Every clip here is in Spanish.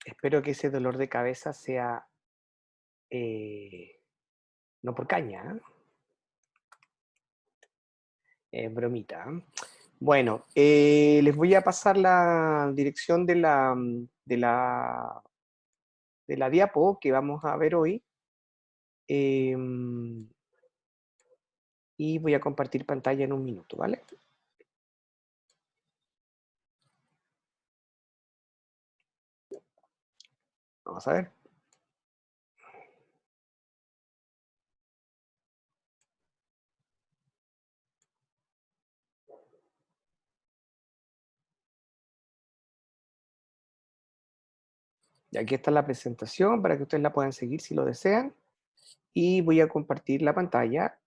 Espero que ese dolor de cabeza sea no por caña, bromita. Bueno, les voy a pasar la dirección de la diapo que vamos a ver hoy. Y voy a compartir pantalla en un minuto, ¿vale? Vamos a ver. Y aquí está la presentación para que ustedes la puedan seguir si lo desean. Y voy a compartir la pantalla.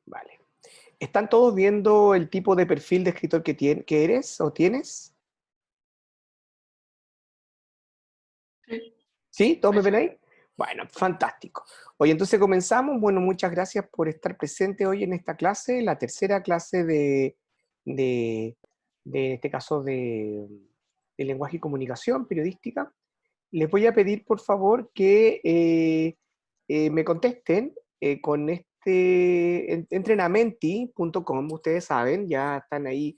Vale. ¿Están todos viendo el tipo de perfil de escritor que eres o tienes? Sí, ¿Sí? ¿Todos me ahí ven sí. ahí? Bueno, fantástico. Oye, entonces comenzamos. Bueno, muchas gracias por estar presente hoy en esta clase, la tercera clase de, en este caso, de lenguaje y comunicación periodística. Les voy a pedir, por favor, que me contesten con entren a menti.com, ustedes saben, ya están ahí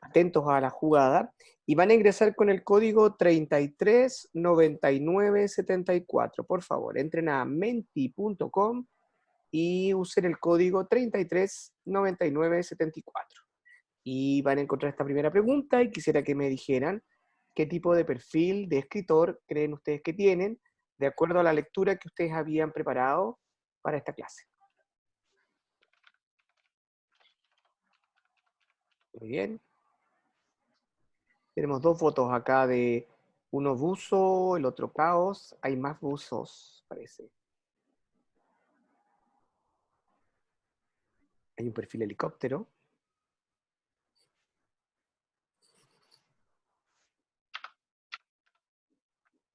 atentos a la jugada, y van a ingresar con el código 339974. Por favor, entren a menti.com y usen el código 339974. Y van a encontrar esta primera pregunta y quisiera que me dijeran qué tipo de perfil de escritor creen ustedes que tienen de acuerdo a la lectura que ustedes habían preparado para esta clase. Muy bien. Tenemos dos votos acá de uno buzo, el otro caos. Hay más buzos, parece. Hay un perfil helicóptero.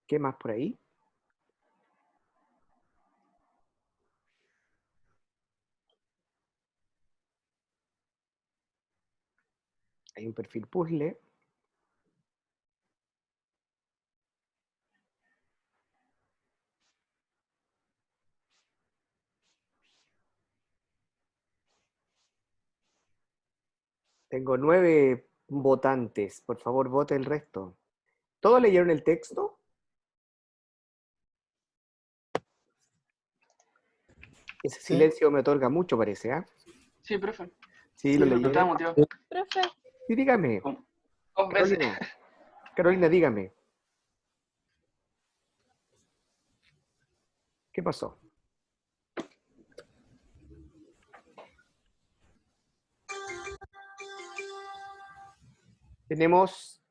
¿Qué más por ahí? Hay un perfil puzzle. Tengo 9 votantes. Por favor, vote el resto. ¿Todos leyeron el texto? Ese Sí, silencio me otorga mucho, parece, ¿ah? sí, profe. Sí, lo Sí, no estaba leyeron. motivado. Profe, Sí, dígame. Como 2 veces. Carolina. Carolina, dígame. ¿Qué pasó? Tenemos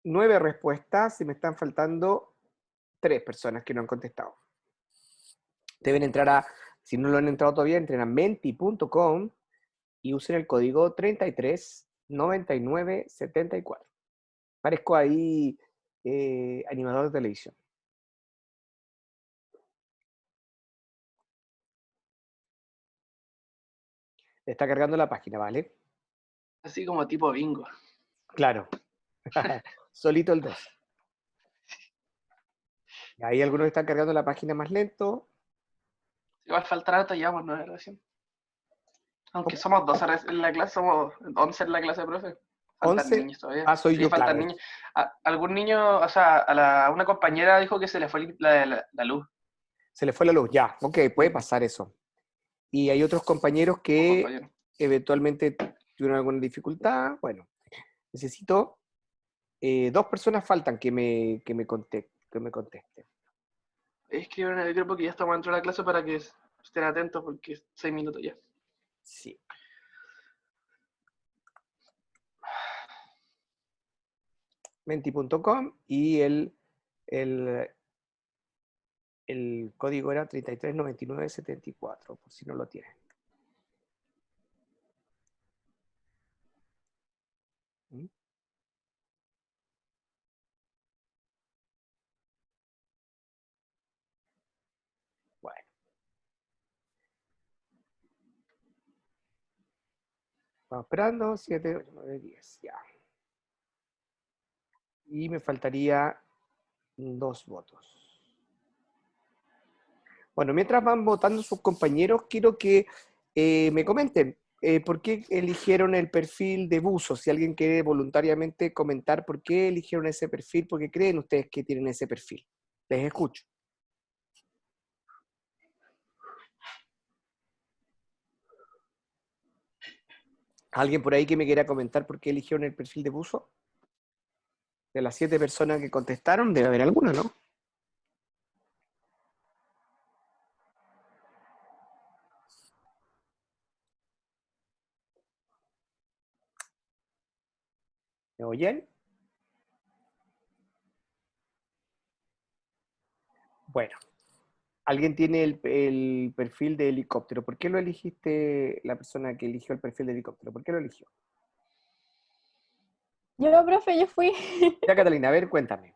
9 respuestas y me están faltando 3 personas que no han contestado. Deben entrar si no lo han entrado todavía, entren a menti.com y usen el código 339974. Parezco ahí animador de televisión. Está cargando la página, ¿vale? Así como tipo bingo. Claro. Solito el 2. Ahí algunos están cargando la página más lento. Igual faltará harto, llevamos 9 recién. Aunque ¿Cómo? somos 12 en la clase, somos 11 en la clase, profe. Faltan 11. niños todavía. Ah, soy Sí, yo, faltan claro. niños. Algún niño, o sea, una compañera dijo que se le fue la luz. Se le fue la luz. Ya, ok, puede Sí, pasar eso. Y hay otros compañeros un que compañero. eventualmente tuvieron alguna dificultad. Bueno, necesito 2 personas faltan que me contesten. Escriban en el grupo que ya estamos dentro de la clase para que estén atentos porque 6 minutos ya. Sí. Menti.com y el, el código era 339974, por si no lo tienen. ¿Mm? Vamos esperando, 7, 8, 9, 10, ya. Y me faltaría 2 votos. Bueno, mientras van votando sus compañeros, quiero que me comenten por qué eligieron el perfil de buzo. Si alguien quiere voluntariamente comentar por qué eligieron ese perfil, por qué creen ustedes que tienen ese perfil. Les escucho. ¿Alguien por ahí que me quiera comentar por qué eligieron el perfil de buzo? De las 7 personas que contestaron, debe haber alguna, ¿no? ¿Me oyen? Bueno, alguien tiene el perfil de helicóptero. ¿Por qué lo eligiste, la persona que eligió el perfil de helicóptero? ¿Por qué lo eligió? Yo, profe, yo fui. Ya, Catalina, a ver, cuéntame.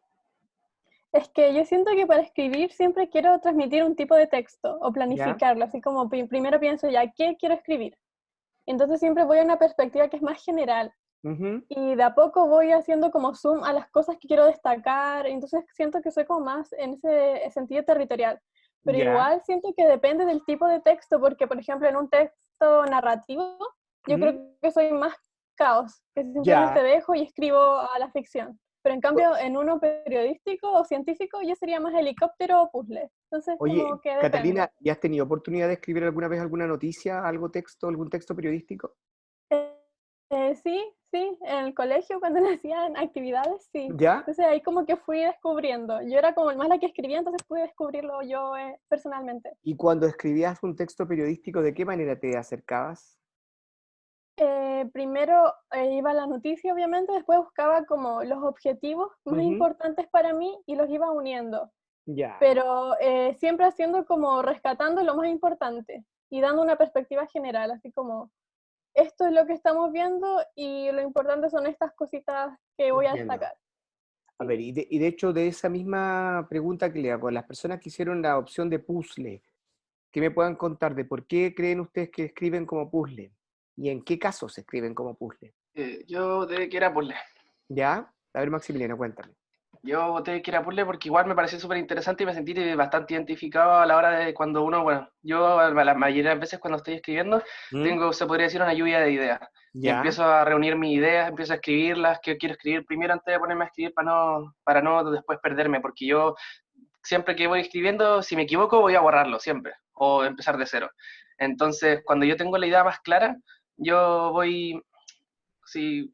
Es que yo siento que para escribir siempre quiero transmitir un tipo de texto o ¿Ya? planificarlo, así como primero pienso ya, ¿qué quiero escribir? Entonces siempre voy a una perspectiva que es más general Ujú. y de a poco voy haciendo como zoom a las cosas que quiero destacar, entonces siento que soy como más en ese sentido territorial, pero Ya. igual siento que depende del tipo de texto, porque por ejemplo en un texto narrativo yo Ujú. creo que soy más caos, que simplemente Ya. dejo y escribo a la ficción. Pero en cambio, en uno periodístico o científico, yo sería más helicóptero o puzzle. Entonces, Oye, como que depende. Catalina, ¿ya has tenido oportunidad de escribir alguna vez alguna noticia, algo texto, algún texto periodístico? Eh, sí, en el colegio cuando me hacían actividades, sí. ¿Ya? Entonces ahí como que fui descubriendo. Yo era como más la que escribía, entonces pude descubrirlo yo personalmente. Y cuando escribías un texto periodístico, ¿de qué manera te acercabas? Primero iba a la noticia, obviamente, después buscaba como los objetivos más Ujú. importantes para mí y los iba uniendo. Ya. Pero siempre haciendo como rescatando lo más importante y dando una perspectiva general, así como esto es lo que estamos viendo y lo importante son estas cositas que voy a Entiendo. destacar. A Sí. ver, y de hecho, de esa misma pregunta que le hago a las personas que hicieron la opción de puzzle, que me puedan contar de por qué creen ustedes que escriben como puzzle y en qué casos se escriben como puzzle. Yo voté que era puzzle. ¿Ya? A ver, Maximiliano, cuéntame. Yo voté que era puzzle porque igual me pareció súper interesante y me sentí bastante identificado a la hora de cuando uno, bueno, yo la mayoría de las veces cuando estoy escribiendo ¿Mm? tengo, se podría decir, una lluvia de ideas. Y ¿Ya? empiezo a reunir mis ideas, empiezo a escribirlas, que quiero escribir primero antes de ponerme a escribir para no después perderme, porque yo siempre que voy escribiendo, si me equivoco, voy a borrarlo siempre, o empezar de cero. Entonces, cuando yo tengo la idea más clara, yo voy, si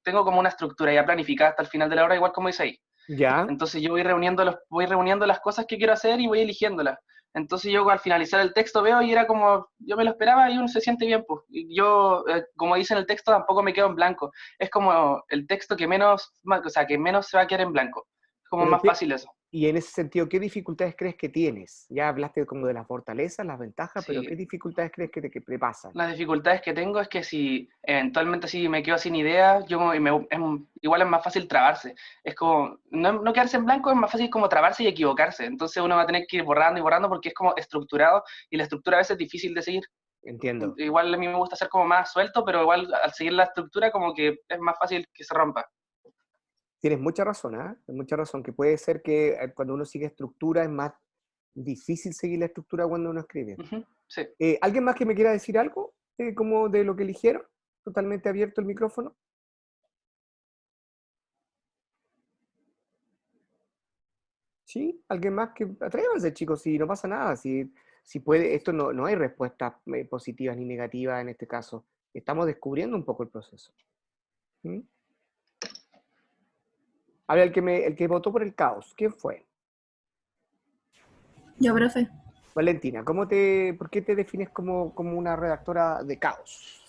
tengo como una estructura ya planificada hasta el final de la hora, igual como dice ahí. ¿Ya? Entonces yo voy reuniendo las cosas que quiero hacer y voy eligiéndolas. Entonces yo al finalizar el texto veo y era como, yo me lo esperaba y uno se siente bien, pues. Y yo, como dice en el texto, tampoco me quedo en blanco. Es como el texto que menos, o sea, que menos se va a quedar en blanco. Es como Pero más fácil eso. y en ese sentido, ¿qué dificultades crees que tienes? Ya hablaste como de las fortalezas, las ventajas, pero ¿qué Sí, dificultades crees que te pasan? las dificultades que tengo es que si eventualmente si me quedo sin ideas, igual es más fácil trabarse. Es como, no quedarse en blanco es más fácil como trabarse y equivocarse. Entonces uno va a tener que ir borrando y borrando porque es como estructurado y la estructura a veces es difícil de seguir. Entiendo. Igual a mí me gusta ser como más suelto, pero igual al seguir la estructura como que es más fácil que se rompa. Tienes mucha razón, ¿ah? Mucha razón, que puede ser que cuando uno sigue estructura es más difícil seguir la estructura cuando uno escribe. Ujú, sí. ¿Alguien más que me quiera decir algo como de lo que eligieron? Totalmente abierto el micrófono. ¿Sí? ¿Alguien más que atrévanse, chicos? Si no pasa nada, si puede, esto no hay respuestas positivas ni negativas en este caso. Estamos descubriendo un poco el proceso. ¿Mm? A ver, el que votó por el caos, ¿quién fue? Yo, profe. Valentina, ¿por qué te defines como una redactora de caos?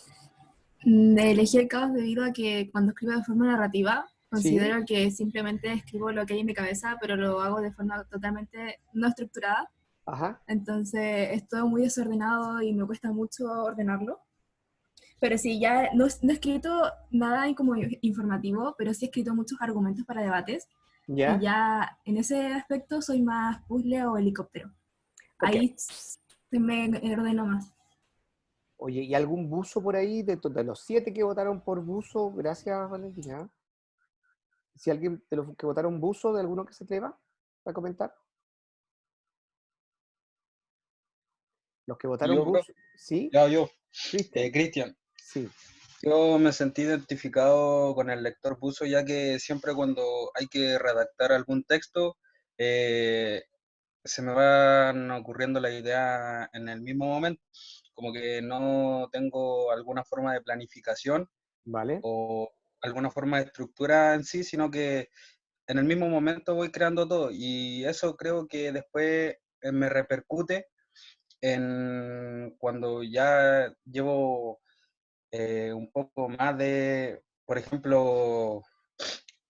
Elegí el caos debido a que cuando escribo de forma narrativa, ¿Sí? considero que simplemente escribo lo que hay en mi cabeza, pero lo hago de forma totalmente no estructurada. Ajá. Entonces es todo muy desordenado y me cuesta mucho ordenarlo. Pero sí, ya no he escrito nada como informativo, pero sí he escrito muchos argumentos para debates. Y ¿Ya? ya en ese aspecto soy más puzzle o helicóptero. Ok. Ahí me ordeno más. Oye, ¿y algún buzo por ahí de los 7 que votaron por buzo? Gracias, Valentina. Si alguien de los que votaron buzo, de alguno que se atreva a comentar. Los que votaron Yo, bro, buzo, ¿sí? ya yo, Cristian, Cristian. sí. Yo me sentí identificado con el lector buzo, ya que siempre cuando hay que redactar algún texto, eh, se me van ocurriendo las ideas en el mismo momento. Como que no tengo alguna forma de planificación Vale. o alguna forma de estructura en sí, sino que en el mismo momento voy creando todo. Y eso creo que después me repercute en cuando ya llevo un poco más de, por ejemplo,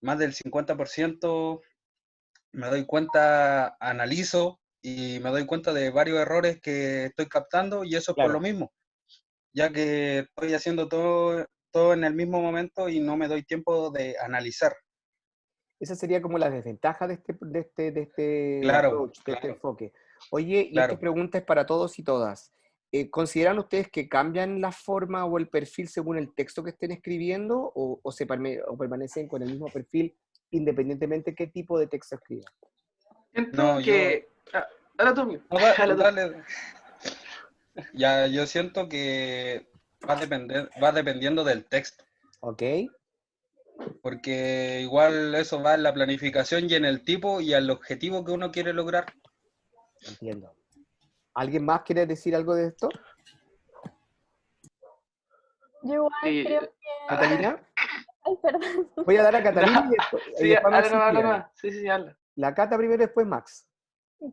más del 50%, me doy cuenta, analizo y me doy cuenta de varios errores que estoy captando y eso es por lo Claro. mismo, ya que estoy haciendo todo en el mismo momento y no me doy tiempo de analizar. Esa sería como la desventaja de este Claro, approach, de este claro, enfoque. Oye, y esta claro. pregunta es para todos y todas. ¿Consideran ustedes que cambian la forma o el perfil según el texto que estén escribiendo o permanecen con el mismo perfil independientemente qué tipo de texto escriban? Siento No, que... Ahora tú, no, habla tú. dale. Ya, yo siento que va dependiendo del texto. ¿Ok? Porque igual eso va en la planificación y en el tipo y al objetivo que uno quiere lograr. Entiendo. ¿Alguien más quiere decir algo de esto? Yo igual Sí, creo que... ¿Catalina? Ay, perdón. Voy a dar a no, Catalina y sí, después a Max habla Cipriano. nomás. Sí, sí, habla. La Cata primero, después Max.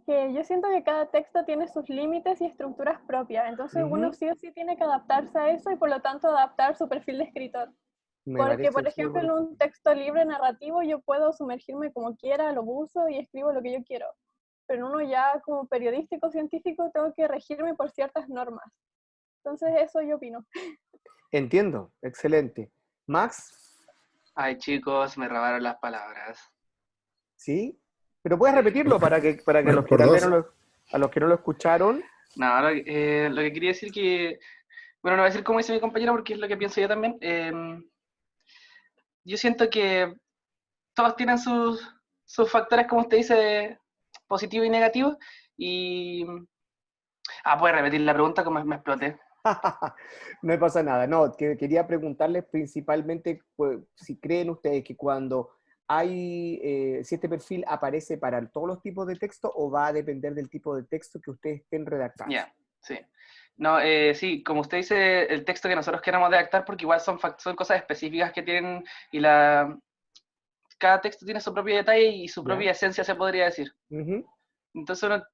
Que yo siento que cada texto tiene sus límites y estructuras propias, entonces uno Ujú. sí o sí tiene que adaptarse a eso y por lo tanto adaptar su perfil de escritor. Me Porque, parece por súper ejemplo, en bonito. un texto libre narrativo yo puedo sumergirme como quiera, lo uso y escribo lo que yo quiero. Pero en uno ya como periodístico científico tengo que regirme por ciertas normas. Entonces eso yo opino. Entiendo, excelente. Max, Ay, chicos, me robaron las palabras. ¿sí? Pero puedes repetirlo para que Bueno, los que por tal vez dos. a los que no lo escucharon. No, lo que quería decir que... Bueno, no voy a decir como dice mi compañero porque es lo que pienso yo también. Yo siento que todos tienen sus factores, como usted dice, positivos y negativos. Y... puedes repetir la pregunta como me exploté. No me pasa nada. No, quería preguntarles principalmente pues, si creen ustedes que cuando si este perfil aparece para todos los tipos de texto o va a depender del tipo de texto que ustedes estén redactando. Ya, sí. No, sí, como usted dice, el texto que nosotros queramos redactar, porque igual son cosas específicas que tienen, y cada texto tiene su propio detalle y su ¿Ya? propia esencia, se podría decir. Ujú. Entonces uno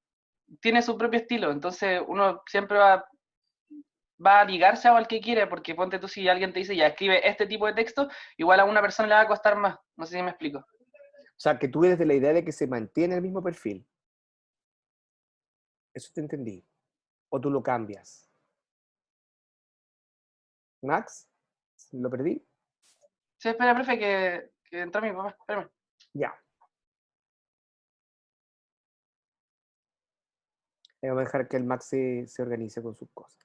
tiene su propio estilo, entonces uno siempre va a ligarse al que quiere, porque ponte tú, si alguien te dice, ya escribe este tipo de texto, igual a una persona le va a costar más. No sé si me explico. O sea, que tú eres de la idea de que se mantiene el mismo perfil. Eso te entendí. O tú lo cambias. Max, ¿lo perdí? Sí, espera, profe, que entró mi papá, espérame. Ya. Vamos a dejar que el Max se organice con sus cosas.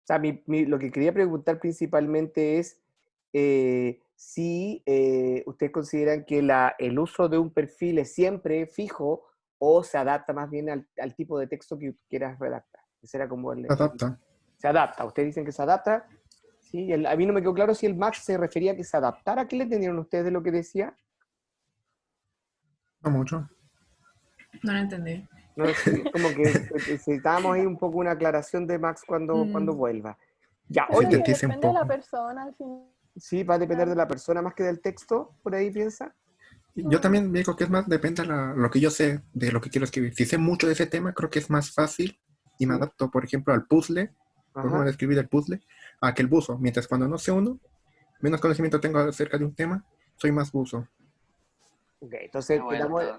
O sea, lo que quería preguntar principalmente es si ustedes consideran que el uso de un perfil es siempre fijo o se adapta más bien al tipo de texto que quieras redactar. Ese era como Se adapta. se adapta. Ustedes dicen que se adapta. ¿Sí? A mí no me quedó claro si el Max se refería a que se adaptara. ¿Qué le entendieron ustedes de lo que decía? No mucho. No lo entendí. No, sí, como que necesitábamos ahí un poco una aclaración de Max cuando Mm, vuelva. Ya, Siento oye, que Sintetice un depende de la poco. persona al final. sí, va a depender de la persona más que del texto, por ahí piensa. Yo también digo que es más, depende de lo que yo sé, de lo que quiero escribir. Si sé mucho de ese tema, creo que es más fácil y me Sí, adapto, por ejemplo, al puzzle, por cómo ajá. describir el puzzle, a que el buzo. Mientras cuando no sé uno, menos conocimiento tengo acerca de un tema, soy más buzo. Ok, He entonces vuelto.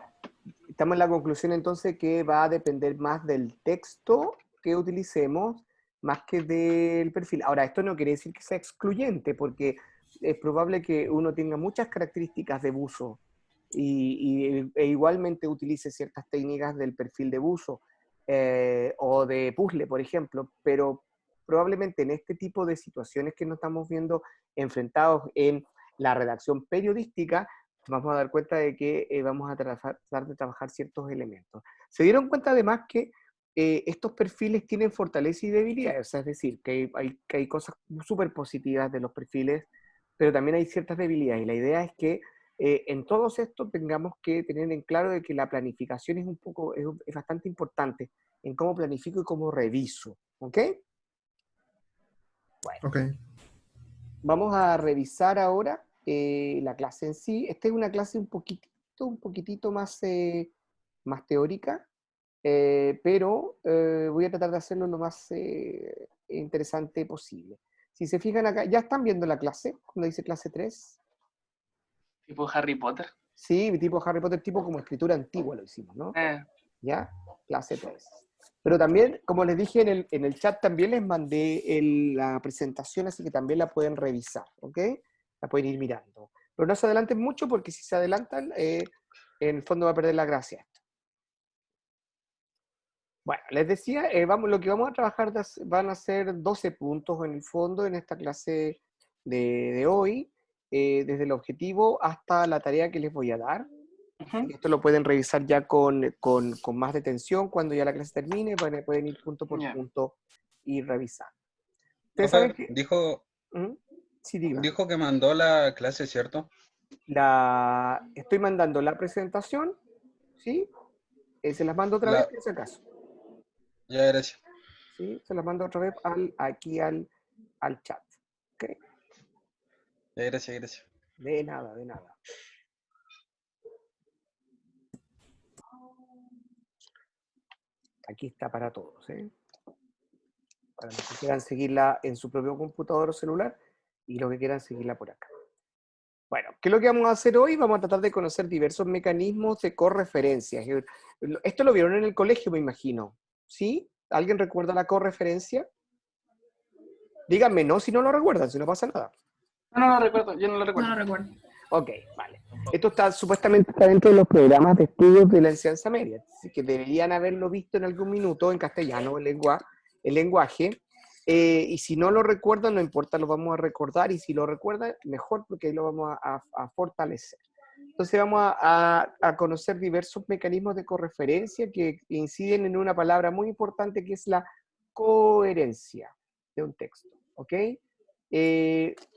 estamos en la conclusión entonces que va a depender más del texto que utilicemos, más que del perfil. Ahora, esto no quiere decir que sea excluyente, porque es probable que uno tenga muchas características de buzo e igualmente utilice ciertas técnicas del perfil de buzo o de puzzle, por ejemplo, pero probablemente en este tipo de situaciones que nos estamos viendo enfrentados en la redacción periodística, vamos a dar cuenta de que vamos a tratar de trabajar ciertos elementos. Se dieron cuenta además que estos perfiles tienen fortalezas y debilidades, o sea, es decir, que hay cosas súper positivas de los perfiles, pero también hay ciertas debilidades, y la idea es que en todos estos tengamos que tener en claro de que la planificación es bastante importante en cómo planifico y cómo reviso, ¿ok? Bueno, Ok. vamos a revisar ahora la clase en sí. Esta es una clase un poquitito más, más teórica, pero voy a tratar de hacerlo lo más interesante posible. Si se fijan acá, ¿ya están viendo la clase? Cuando dice clase 3. Tipo Harry Potter. Sí, tipo Harry Potter, tipo como escritura antigua lo hicimos, ¿no? ¿Ya? Clase 3. Pero también, como les dije en el chat, también les mandé la presentación, así que también la pueden revisar, ¿ok? La pueden ir mirando. Pero no se adelanten mucho, porque si se adelantan, en el fondo va a perder la gracia. Bueno, les decía, lo que vamos a trabajar van a ser 12 puntos en el fondo en esta clase de hoy, desde el objetivo hasta la tarea que les voy a dar. Esto lo pueden revisar ya con más detención cuando ya la clase termine, pueden ir punto por punto y revisar. ¿Ustedes saben Profe, que? dijo, Sí, diga. dijo que mandó la clase, ¿cierto? Estoy mandando la presentación, ¿sí? Se las mando otra vez, por si acaso. Ya, gracias. ¿Sí? Se las mando otra vez aquí al chat. ¿Ok? Ya, gracias. De nada, de nada. Aquí está para todos, ¿eh? Para los que quieran seguirla en su propio computador o celular y los que quieran seguirla por acá. Bueno, ¿qué es lo que vamos a hacer hoy? Vamos a tratar de conocer diversos mecanismos de correferencia. Esto lo vieron en el colegio, me imagino. ¿Sí? ¿Alguien recuerda la correferencia? Díganme no si no lo recuerdan, si no pasa nada. No lo recuerdo, yo no lo recuerdo. No lo recuerdo. Ok, vale. Esto supuestamente está dentro de los programas de estudios de la enseñanza media, así que deberían haberlo visto en algún minuto en castellano, el lenguaje. Y si no lo recuerdan, no importa, lo vamos a recordar, y si lo recuerdan, mejor, porque ahí lo vamos a fortalecer. Entonces vamos a conocer diversos mecanismos de correferencia que inciden en una palabra muy importante, que es la coherencia de un texto, ¿ok?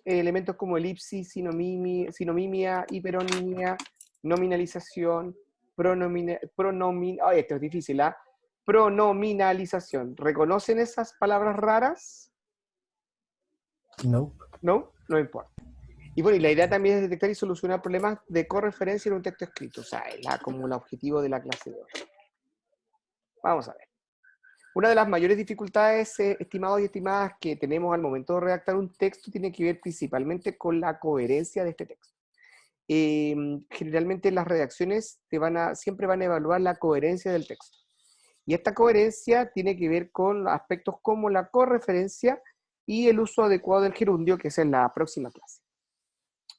Elementos como elipsis, sinonimia, hiperonimia, nominalización, esto es difícil, ¿ah? Pronominalización. ¿Reconocen esas palabras raras? No. No, no importa. Y bueno, y la idea también es detectar y solucionar problemas de correferencia en un texto escrito. O sea, es como el objetivo de la clase de hoy. Vamos a ver. Una de las mayores dificultades, estimados y estimadas, que tenemos al momento de redactar un texto tiene que ver principalmente con la coherencia de este texto. Generalmente las redacciones siempre van a evaluar la coherencia del texto. Y esta coherencia tiene que ver con aspectos como la correferencia y el uso adecuado del gerundio, que es en la próxima clase.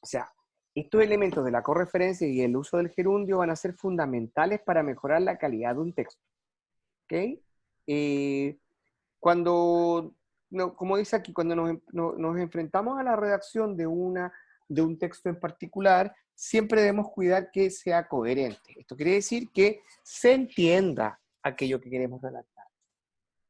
O sea, estos elementos de la correferencia y el uso del gerundio van a ser fundamentales para mejorar la calidad de un texto. ¿Ok? Como dice aquí, cuando nos enfrentamos a la redacción de un texto en particular, siempre debemos cuidar que sea coherente. Esto quiere decir que se entienda aquello que queremos redactar.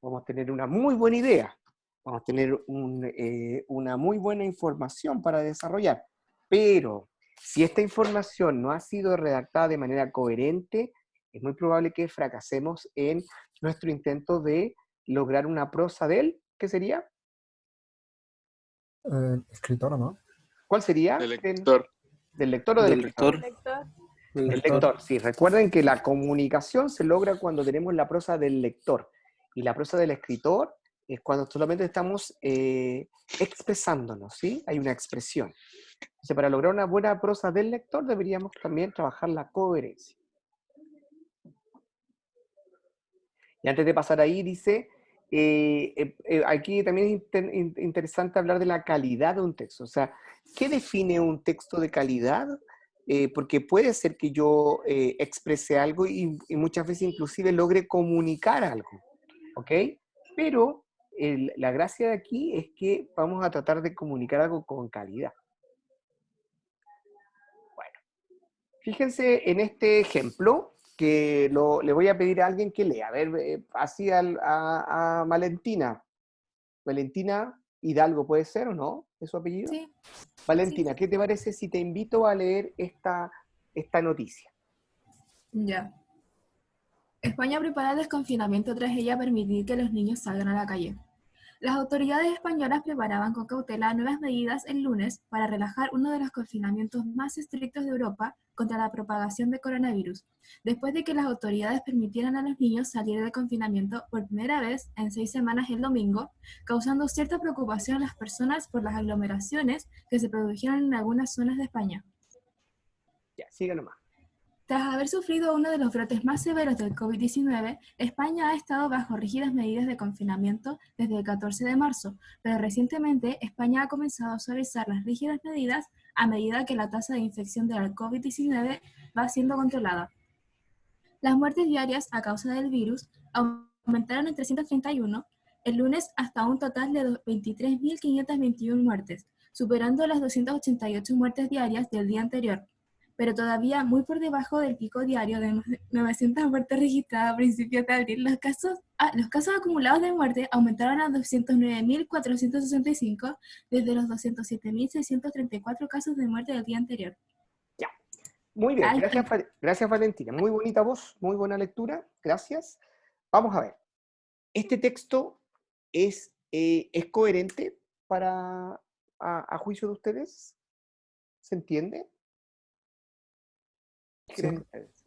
Vamos a tener una muy buena idea, vamos a tener una muy buena información para desarrollar, pero si esta información no ha sido redactada de manera coherente, es muy probable que fracasemos en nuestro intento de lograr una prosa ¿qué sería? Escritor, ¿no? ¿Cuál sería? Del lector. ¿Del lector o del escritor? Del lector, sí. Recuerden que la comunicación se logra cuando tenemos la prosa del lector. Y la prosa del escritor es cuando solamente estamos expresándonos, ¿sí? Hay una expresión. Entonces, para lograr una buena prosa del lector, deberíamos también trabajar la coherencia. Y antes de pasar ahí, dice, aquí también es interesante hablar de la calidad de un texto. O sea, ¿qué define un texto de calidad? Porque puede ser que yo exprese algo y muchas veces inclusive logre comunicar algo, ¿ok? Pero la gracia de aquí es que vamos a tratar de comunicar algo con calidad. Bueno, fíjense en este ejemplo que le voy a pedir a alguien que lea. A ver, así a Valentina. Valentina Hidalgo, ¿puede ser o no? ¿Es su apellido? Sí, Valentina, sí. ¿qué te parece si te invito a leer esta noticia? Ya. España prepara el desconfinamiento tras ella permitir que los niños salgan a la calle. Las autoridades españolas preparaban con cautela nuevas medidas el lunes para relajar uno de los confinamientos más estrictos de Europa contra la propagación de coronavirus, después de que las autoridades permitieran a los niños salir del confinamiento por primera vez en 6 semanas el domingo, causando cierta preocupación a las personas por las aglomeraciones que se produjeron en algunas zonas de España. Ya, siga nomás. Tras haber sufrido uno de los brotes más severos del COVID-19, España ha estado bajo rígidas medidas de confinamiento desde el 14 de marzo, pero recientemente España ha comenzado a suavizar las rígidas medidas a medida que la tasa de infección de la COVID-19 va siendo controlada. Las muertes diarias a causa del virus aumentaron en 331 el lunes hasta un total de 23.521 muertes, superando las 288 muertes diarias del día anterior, pero todavía muy por debajo del pico diario de 900 muertes registradas a principios de abril. Los casos acumulados de muerte aumentaron a 209.465 desde los 207.634 casos de muerte del día anterior. Ya, muy bien, Ay, gracias Valentina, muy bonita voz, muy buena lectura, gracias. Vamos a ver, ¿este texto es coherente a juicio de ustedes? ¿Se entiende? ¿Qué creen ustedes?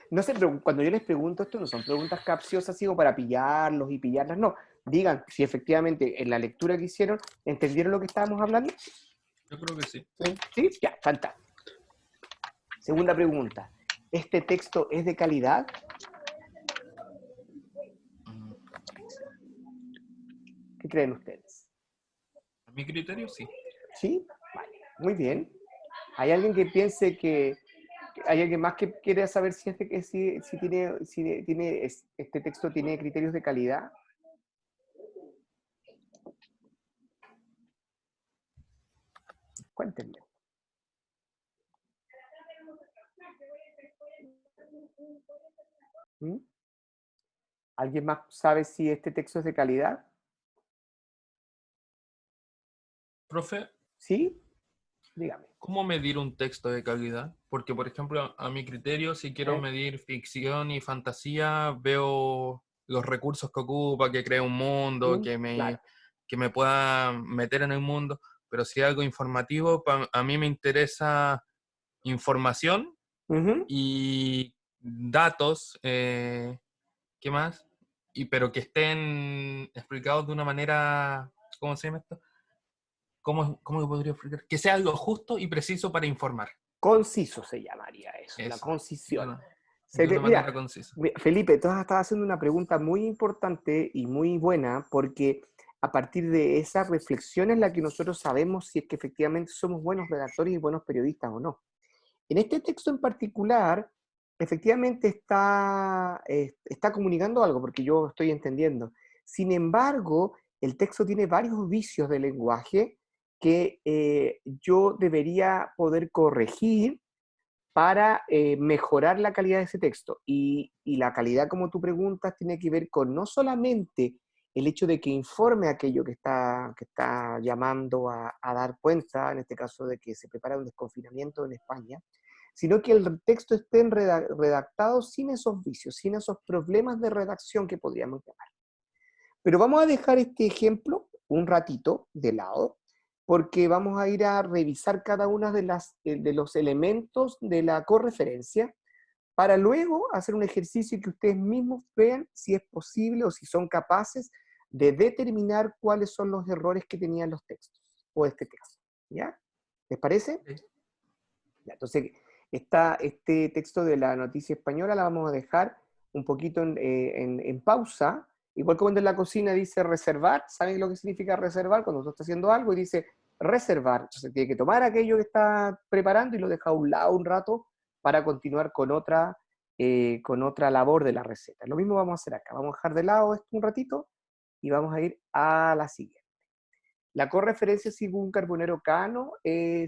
No sé, pero cuando yo les pregunto esto, no son preguntas capciosas, así como para pillarlos y pillarlas, no. Digan si efectivamente en la lectura que hicieron entendieron lo que estábamos hablando. Yo creo que sí. ¿Sí? Ya, fantástico. Segunda pregunta. ¿Este texto es de calidad? ¿Qué creen ustedes? A mi criterio, sí. ¿Sí? Vale, muy bien. ¿Hay alguien que piense que... ¿Hay alguien más que quiera saber si este texto tiene criterios de calidad? Cuéntenme. ¿Mm? ¿Alguien más sabe si este texto es de calidad? Profe, ¿Sí? Dígame. ¿cómo medir un texto de calidad? Porque, por ejemplo, a mi criterio, si quiero medir ficción y fantasía, veo los recursos que ocupa, que crea un mundo, Claro. que me pueda meter en el mundo. Pero si es algo informativo, a mí me interesa información Ujú. y datos, ¿qué más? Pero que estén explicados de una manera, ¿cómo se llama esto? ¿Cómo lo podría explicar? Que sea algo justo y preciso para informar. Conciso se llamaría eso, la Eso. concisión. De una manera Mira, concisa. Felipe, tú estás haciendo una pregunta muy importante y muy buena porque a partir de esa reflexión es la que nosotros sabemos si es que efectivamente somos buenos redactores y buenos periodistas o no. En este texto en particular, efectivamente está comunicando algo, porque yo estoy entendiendo. Sin embargo, el texto tiene varios vicios de lenguaje que yo debería poder corregir para mejorar la calidad de ese texto. Y la calidad, como tú preguntas, tiene que ver con no solamente el hecho de que informe aquello que está llamando a dar cuenta, en este caso de que se prepara un desconfinamiento en España, sino que el texto esté redactado sin esos vicios, sin esos problemas de redacción que podríamos llamar. Pero vamos a dejar este ejemplo un ratito de lado, porque vamos a ir a revisar cada uno de los elementos de la correferencia para luego hacer un ejercicio y que ustedes mismos vean si es posible o si son capaces de determinar cuáles son los errores que tenían los textos o este texto. ¿Ya? ¿Les parece? Sí. Ya, entonces, este texto de la noticia española la vamos a dejar un poquito en pausa. Igual como en la cocina dice reservar, ¿saben lo que significa reservar? Cuando usted está haciendo algo y dice reservar, entonces tiene que tomar aquello que está preparando y lo deja a un lado un rato para continuar con otra labor de la receta. Lo mismo vamos a hacer acá, vamos a dejar de lado esto un ratito y vamos a ir a la siguiente. La correferencia, según Carbonero Cano,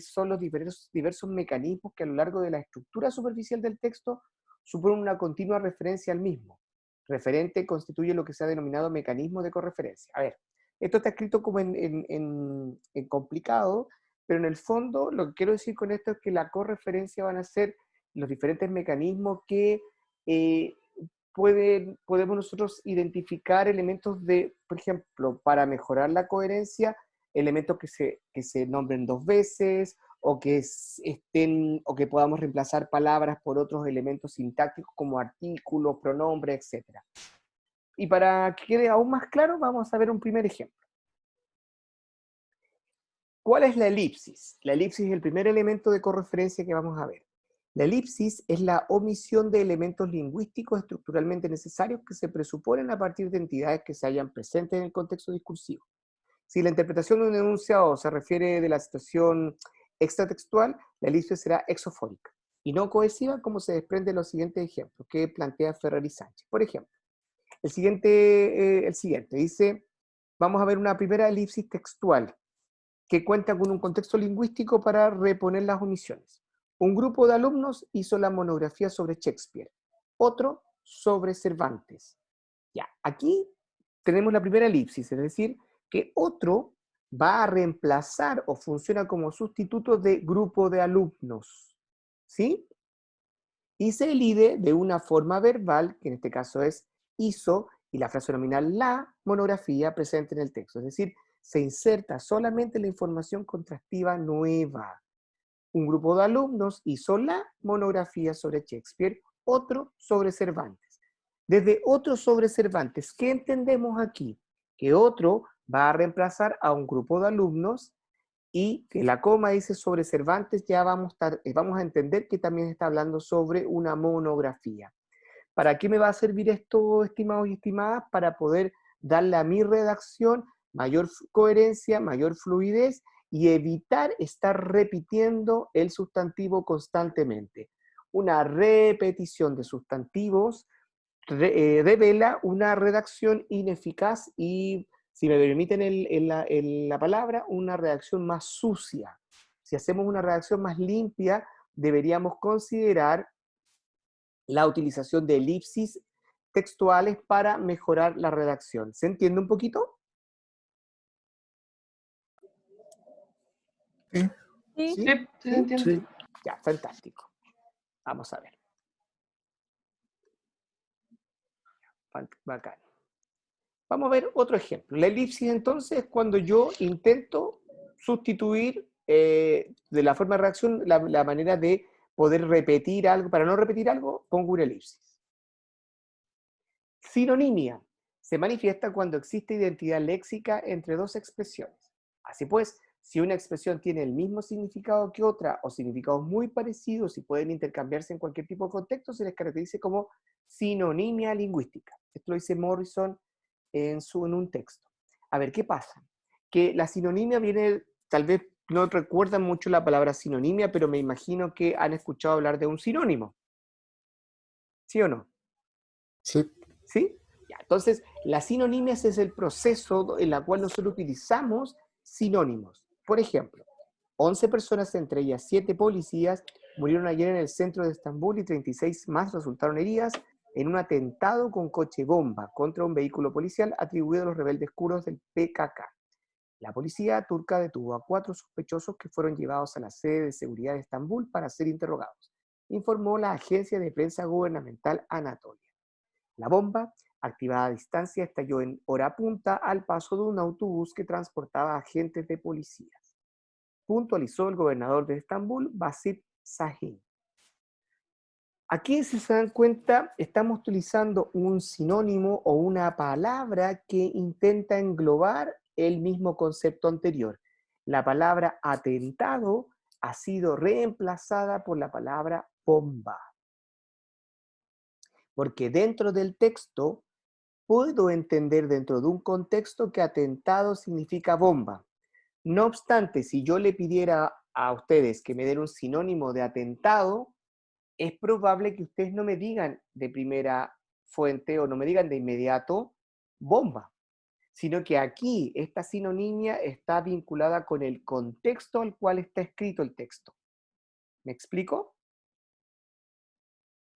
son los diversos mecanismos que a lo largo de la estructura superficial del texto suponen una continua referencia al mismo. Referente constituye lo que se ha denominado mecanismo de correferencia. A ver, esto está escrito como en complicado, pero en el fondo lo que quiero decir con esto es que la correferencia van a ser los diferentes mecanismos que podemos nosotros identificar elementos de, por ejemplo, para mejorar la coherencia, elementos que se nombren dos veces, o que o que podamos reemplazar palabras por otros elementos sintácticos como artículos, pronombres, etc. Y para que quede aún más claro, vamos a ver un primer ejemplo. ¿Cuál es la elipsis? La elipsis es el primer elemento de correferencia que vamos a ver. La elipsis es la omisión de elementos lingüísticos estructuralmente necesarios que se presuponen a partir de entidades que se hallan presentes en el contexto discursivo. Si la interpretación de un enunciado se refiere de la situación extratextual, la elipsis será exofónica y no cohesiva, como se desprende de los siguientes ejemplos que plantea Ferrer y Sánchez. Por ejemplo, el siguiente dice, vamos a ver una primera elipsis textual que cuenta con un contexto lingüístico para reponer las omisiones. Un grupo de alumnos hizo la monografía sobre Shakespeare, otro sobre Cervantes. Ya, aquí tenemos la primera elipsis, es decir, que otro va a reemplazar o funciona como sustituto de grupo de alumnos, ¿sí? Y se elide de una forma verbal, que en este caso es hizo, y la frase nominal la monografía presente en el texto, es decir, se inserta solamente la información contrastiva nueva. Un grupo de alumnos hizo la monografía sobre Shakespeare, otro sobre Cervantes. Desde otro sobre Cervantes, ¿qué entendemos aquí? Que otro va a reemplazar a un grupo de alumnos y que la coma dice sobre Cervantes, ya vamos a entender que también está hablando sobre una monografía. ¿Para qué me va a servir esto, estimados y estimadas? Para poder darle a mi redacción mayor coherencia, mayor fluidez y evitar estar repitiendo el sustantivo constantemente. Una repetición de sustantivos revela una redacción ineficaz y, si me permiten la palabra, una redacción más sucia. Si hacemos una redacción más limpia, deberíamos considerar la utilización de elipsis textuales para mejorar la redacción. ¿Se entiende un poquito? Sí, Sí. Sí, sí, entiendo. sí. Ya, fantástico. Vamos a ver. Bacán. Vamos a ver otro ejemplo. La elipsis entonces es cuando yo intento sustituir de la forma de redacción la manera de poder repetir algo. Para no repetir algo, pongo una elipsis. Sinonimia se manifiesta cuando existe identidad léxica entre dos expresiones. Así pues, si una expresión tiene el mismo significado que otra o significados muy parecidos y pueden intercambiarse en cualquier tipo de contexto, se les caracteriza como sinonimia lingüística. Esto lo dice Morrison en un texto. A ver, ¿qué pasa? Que la sinonimia viene, tal vez no recuerdan mucho la palabra sinonimia, pero me imagino que han escuchado hablar de un sinónimo. ¿Sí o no? Sí. ¿Sí? Ya, entonces, las sinonimias es el proceso en el cual nosotros utilizamos sinónimos. Por ejemplo, 11 personas, entre ellas 7 policías, murieron ayer en el centro de Estambul y 36 más resultaron heridas en un atentado con coche bomba contra un vehículo policial atribuido a los rebeldes kurdos del PKK. La policía turca detuvo a 4 sospechosos que fueron llevados a la sede de seguridad de Estambul para ser interrogados, informó la agencia de prensa gubernamental Anatolia. La bomba, activada a distancia, estalló en hora punta al paso de un autobús que transportaba agentes de policías, puntualizó el gobernador de Estambul, Basit Sahin. Aquí, si se dan cuenta, estamos utilizando un sinónimo o una palabra que intenta englobar el mismo concepto anterior. La palabra atentado ha sido reemplazada por la palabra bomba. Porque dentro del texto puedo entender dentro de un contexto que atentado significa bomba. No obstante, si yo le pidiera a ustedes que me den un sinónimo de atentado, es probable que ustedes no me digan de primera fuente o no me digan de inmediato bomba. sino que aquí esta sinonimia está vinculada con el contexto al cual está escrito el texto. ¿Me explico?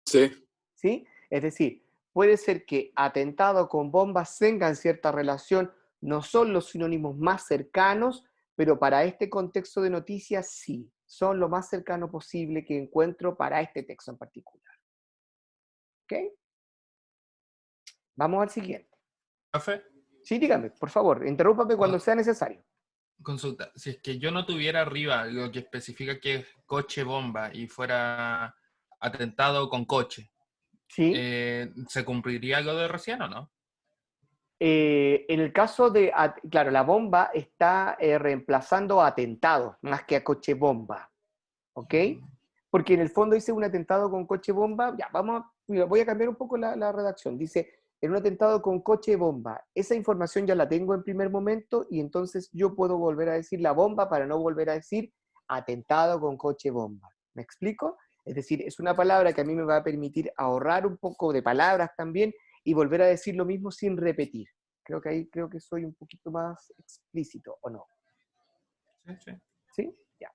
Sí. ¿Sí? Es decir, puede ser que atentado con bombas tengan cierta relación, no son los sinónimos más cercanos, pero para este contexto de noticias sí, son lo más cercano posible que encuentro para este texto en particular. ¿Ok? Vamos al siguiente. Profe, Sí, dígame, por favor, interrúpame cuando sea necesario. consulta. Si es que yo no tuviera arriba lo que especifica que es coche bomba y fuera atentado con coche, ¿Sí? ¿se cumpliría algo de recién o no? En el caso de, claro, la bomba está reemplazando a atentado más que a coche bomba, ¿ok? Porque en el fondo dice un atentado con coche bomba, ya, mira, voy a cambiar un poco la redacción, dice, en un atentado con coche bomba, esa información ya la tengo en primer momento y entonces yo puedo volver a decir la bomba para no volver a decir atentado con coche bomba, ¿me explico? Es decir, es una palabra que a mí me va a permitir ahorrar un poco de palabras también y volver a decir lo mismo sin repetir. Creo que ahí soy un poquito más explícito, ¿o no? Sí, sí. ¿Sí? Ya.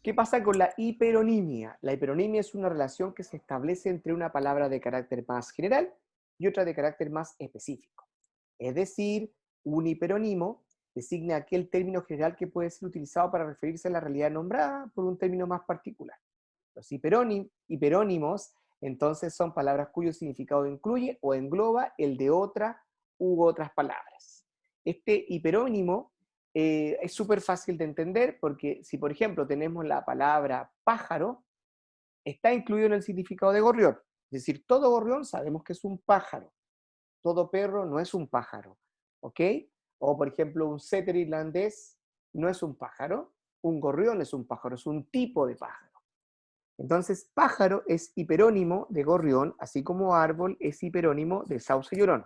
¿Qué pasa con la hiperonimia? La hiperonimia es una relación que se establece entre una palabra de carácter más general y otra de carácter más específico. Es decir, un hiperónimo designa aquel término general que puede ser utilizado para referirse a la realidad nombrada por un término más particular. Los hiperónimos, entonces, son palabras cuyo significado incluye o engloba el de otra u otras palabras. Este hiperónimo es súper fácil de entender porque si, por ejemplo, tenemos la palabra pájaro, está incluido en el significado de gorrión. Es decir, todo gorrión sabemos que es un pájaro. Todo perro no es un pájaro. ¿Ok? O, por ejemplo, un setter irlandés no es un pájaro. Un gorrión es un pájaro, es un tipo de pájaro. Entonces, pájaro es hiperónimo de gorrión, así como árbol es hiperónimo de sauce llorón,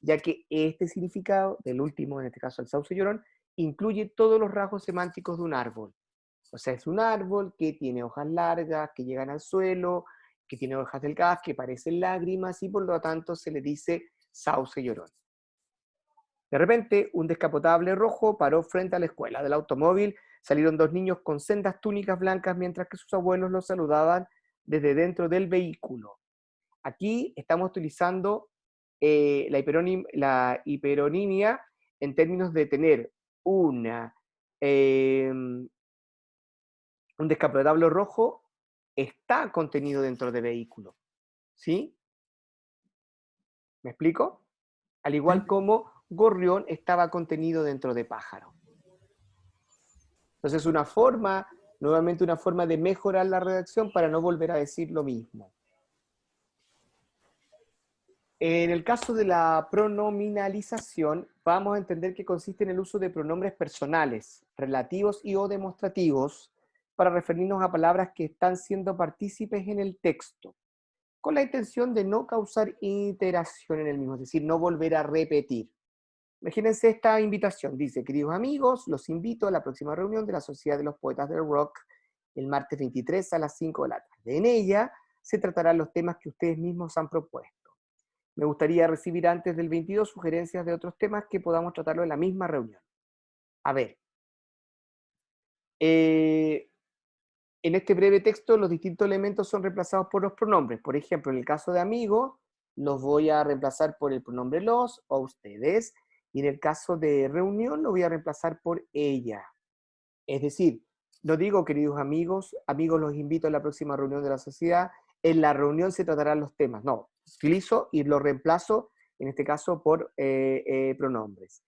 ya que este significado, del último, en este caso el sauce llorón, incluye todos los rasgos semánticos de un árbol. O sea, es un árbol que tiene hojas largas, que llegan al suelo, que tiene hojas delgadas, que parecen lágrimas, y por lo tanto se le dice sauce llorón. De repente, un descapotable rojo paró frente a la escuela. Del automóvil salieron dos niños con sendas túnicas blancas mientras que sus abuelos los saludaban desde dentro del vehículo. Aquí estamos utilizando la hiperonimia en términos de tener un descapotable rojo está contenido dentro del vehículo. ¿Sí? ¿Me explico? Al igual como gorrión estaba contenido dentro de pájaro. Entonces, nuevamente una forma de mejorar la redacción para no volver a decir lo mismo. En el caso de la pronominalización, vamos a entender que consiste en el uso de pronombres personales, relativos y o demostrativos para referirnos a palabras que están siendo partícipes en el texto, con la intención de no causar interacción en el mismo, es decir, no volver a repetir. Imagínense esta invitación, dice, queridos amigos, los invito a la próxima reunión de la Sociedad de los Poetas del Rock el martes 23 a las 5 de la tarde. En ella se tratarán los temas que ustedes mismos han propuesto. Me gustaría recibir antes del 22 sugerencias de otros temas que podamos tratarlo en la misma reunión. A ver, en este breve texto los distintos elementos son reemplazados por los pronombres. Por ejemplo, en el caso de amigo, los voy a reemplazar por el pronombre los o ustedes. Y en el caso de reunión, lo voy a reemplazar por ella. Es decir, no digo, queridos amigos, los invito a la próxima reunión de la sociedad, en la reunión se tratarán los temas. No, utilizo y lo reemplazo, en este caso, por pronombres.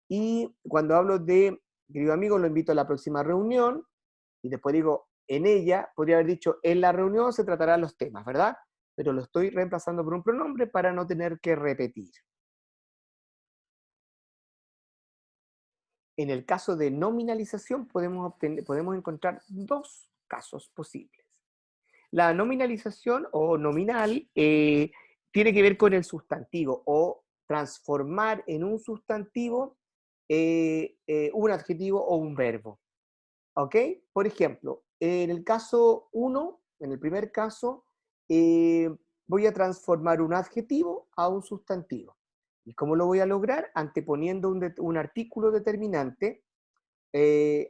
Y cuando hablo de, querido amigo, lo invito a la próxima reunión, y después digo, en ella, podría haber dicho, en la reunión se tratarán los temas, ¿verdad? Pero lo estoy reemplazando por un pronombre para no tener que repetir. En el caso de nominalización podemos encontrar dos casos posibles. La nominalización o nominal tiene que ver con el sustantivo o transformar en un sustantivo un adjetivo o un verbo. ¿Ok? Por ejemplo, en el caso 1, en el primer caso, voy a transformar un adjetivo a un sustantivo. ¿Y cómo lo voy a lograr? Anteponiendo un artículo determinante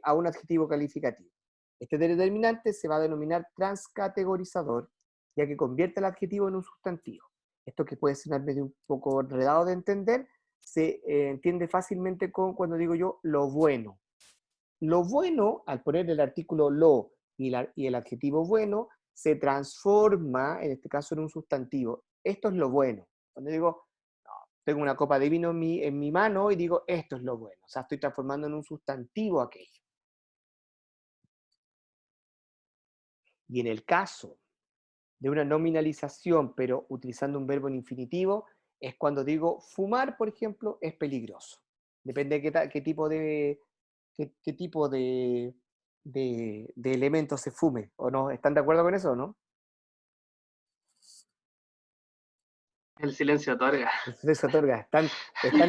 a un adjetivo calificativo. Este determinante se va a denominar transcategorizador, ya que convierte el adjetivo en un sustantivo. Esto, que puede ser medio un poco enredado de entender, se entiende fácilmente cuando digo yo lo bueno. Lo bueno, al poner el artículo lo y el adjetivo bueno, se transforma, en este caso, en un sustantivo. Esto es lo bueno. Cuando digo, no, tengo una copa de vino en mi mano y digo, esto es lo bueno. O sea, estoy transformando en un sustantivo aquello. Y en el caso de una nominalización, pero utilizando un verbo en infinitivo, es cuando digo fumar, por ejemplo, es peligroso. Depende de qué tipo de elementos se fume, ¿o no? ¿Están de acuerdo con eso o no? El silencio otorga. El silencio otorga. ¿Están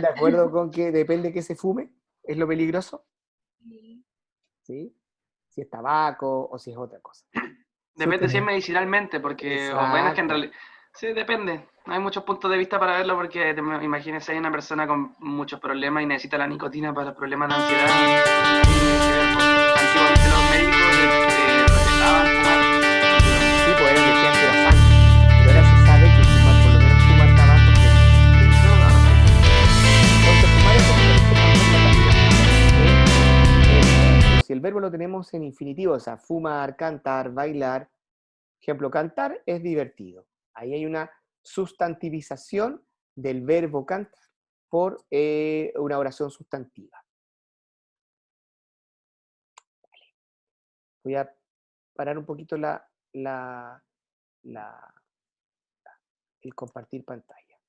de acuerdo con que depende que se fume? ¿Es lo peligroso? ¿Sí? Si es tabaco o si es otra cosa. Depende si es medicinalmente, porque, o bueno, es que en realidad, sí, depende. Hay muchos puntos de vista para verlo, porque imagínense, hay una persona con muchos problemas y necesita la nicotina para problemas de ansiedad. Antiguamente los médicos recetaban fumar. Sí, pues eran decían que era sano. Pero ahora se sabe que fumar, por lo menos fumar tabaco, entonces fumar es como se transforma también. Si el verbo lo tenemos en infinitivo, o sea, fumar, cantar, bailar. Ejemplo, cantar es divertido. Ahí hay una sustantivización del verbo cantar por una oración sustantiva. Vale. Voy a parar un poquito el compartir pantalla.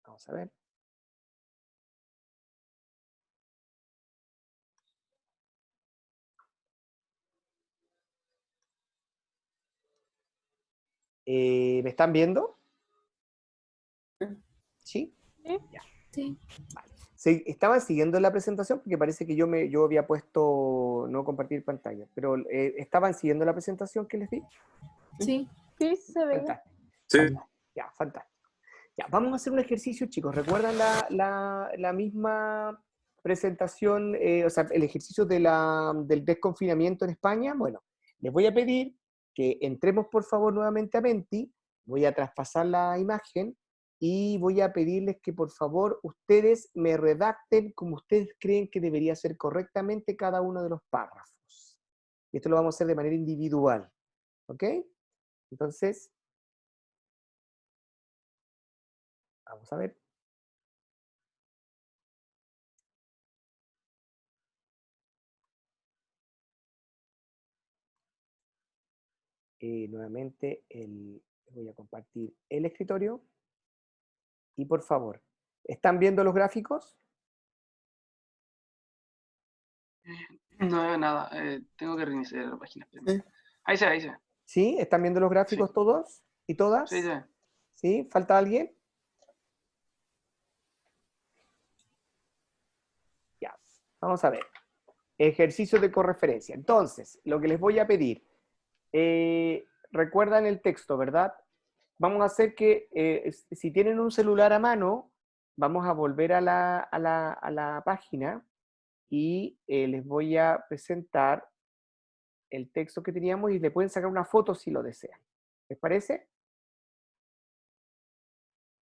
Vamos a ver. ¿Me están viendo? ¿Sí? Sí. Ya. Sí. Vale. Estaban siguiendo la presentación porque parece que yo había puesto no compartir pantalla, pero ¿estaban siguiendo la presentación que les di? Sí. Sí, se ve. Fantástico. Sí. Ya, fantástico. Ya, vamos a hacer un ejercicio, chicos. ¿Recuerdan la misma presentación, o sea, el ejercicio del desconfinamiento en España? Bueno, les voy a pedir que entremos por favor nuevamente a Menti. Voy a traspasar la imagen y voy a pedirles que por favor ustedes me redacten como ustedes creen que debería ser correctamente cada uno de los párrafos. Y esto lo vamos a hacer de manera individual. ¿Ok? Entonces, vamos a ver. Nuevamente voy a compartir el escritorio. Y por favor, ¿están viendo los gráficos? No veo nada, tengo que reiniciar la página. Sí. Ahí se ve, ahí se ve. ¿Sí? ¿Están viendo los gráficos todos y todas? Sí, se ve. ¿Sí? ¿Falta alguien? Ya, vamos a ver. Ejercicio de correferencia. Entonces, lo que les voy a pedir, recuerdan el texto, ¿verdad? Vamos a hacer que, si tienen un celular a mano, vamos a volver a la página y les voy a presentar el texto que teníamos y le pueden sacar una foto si lo desean. ¿Les parece?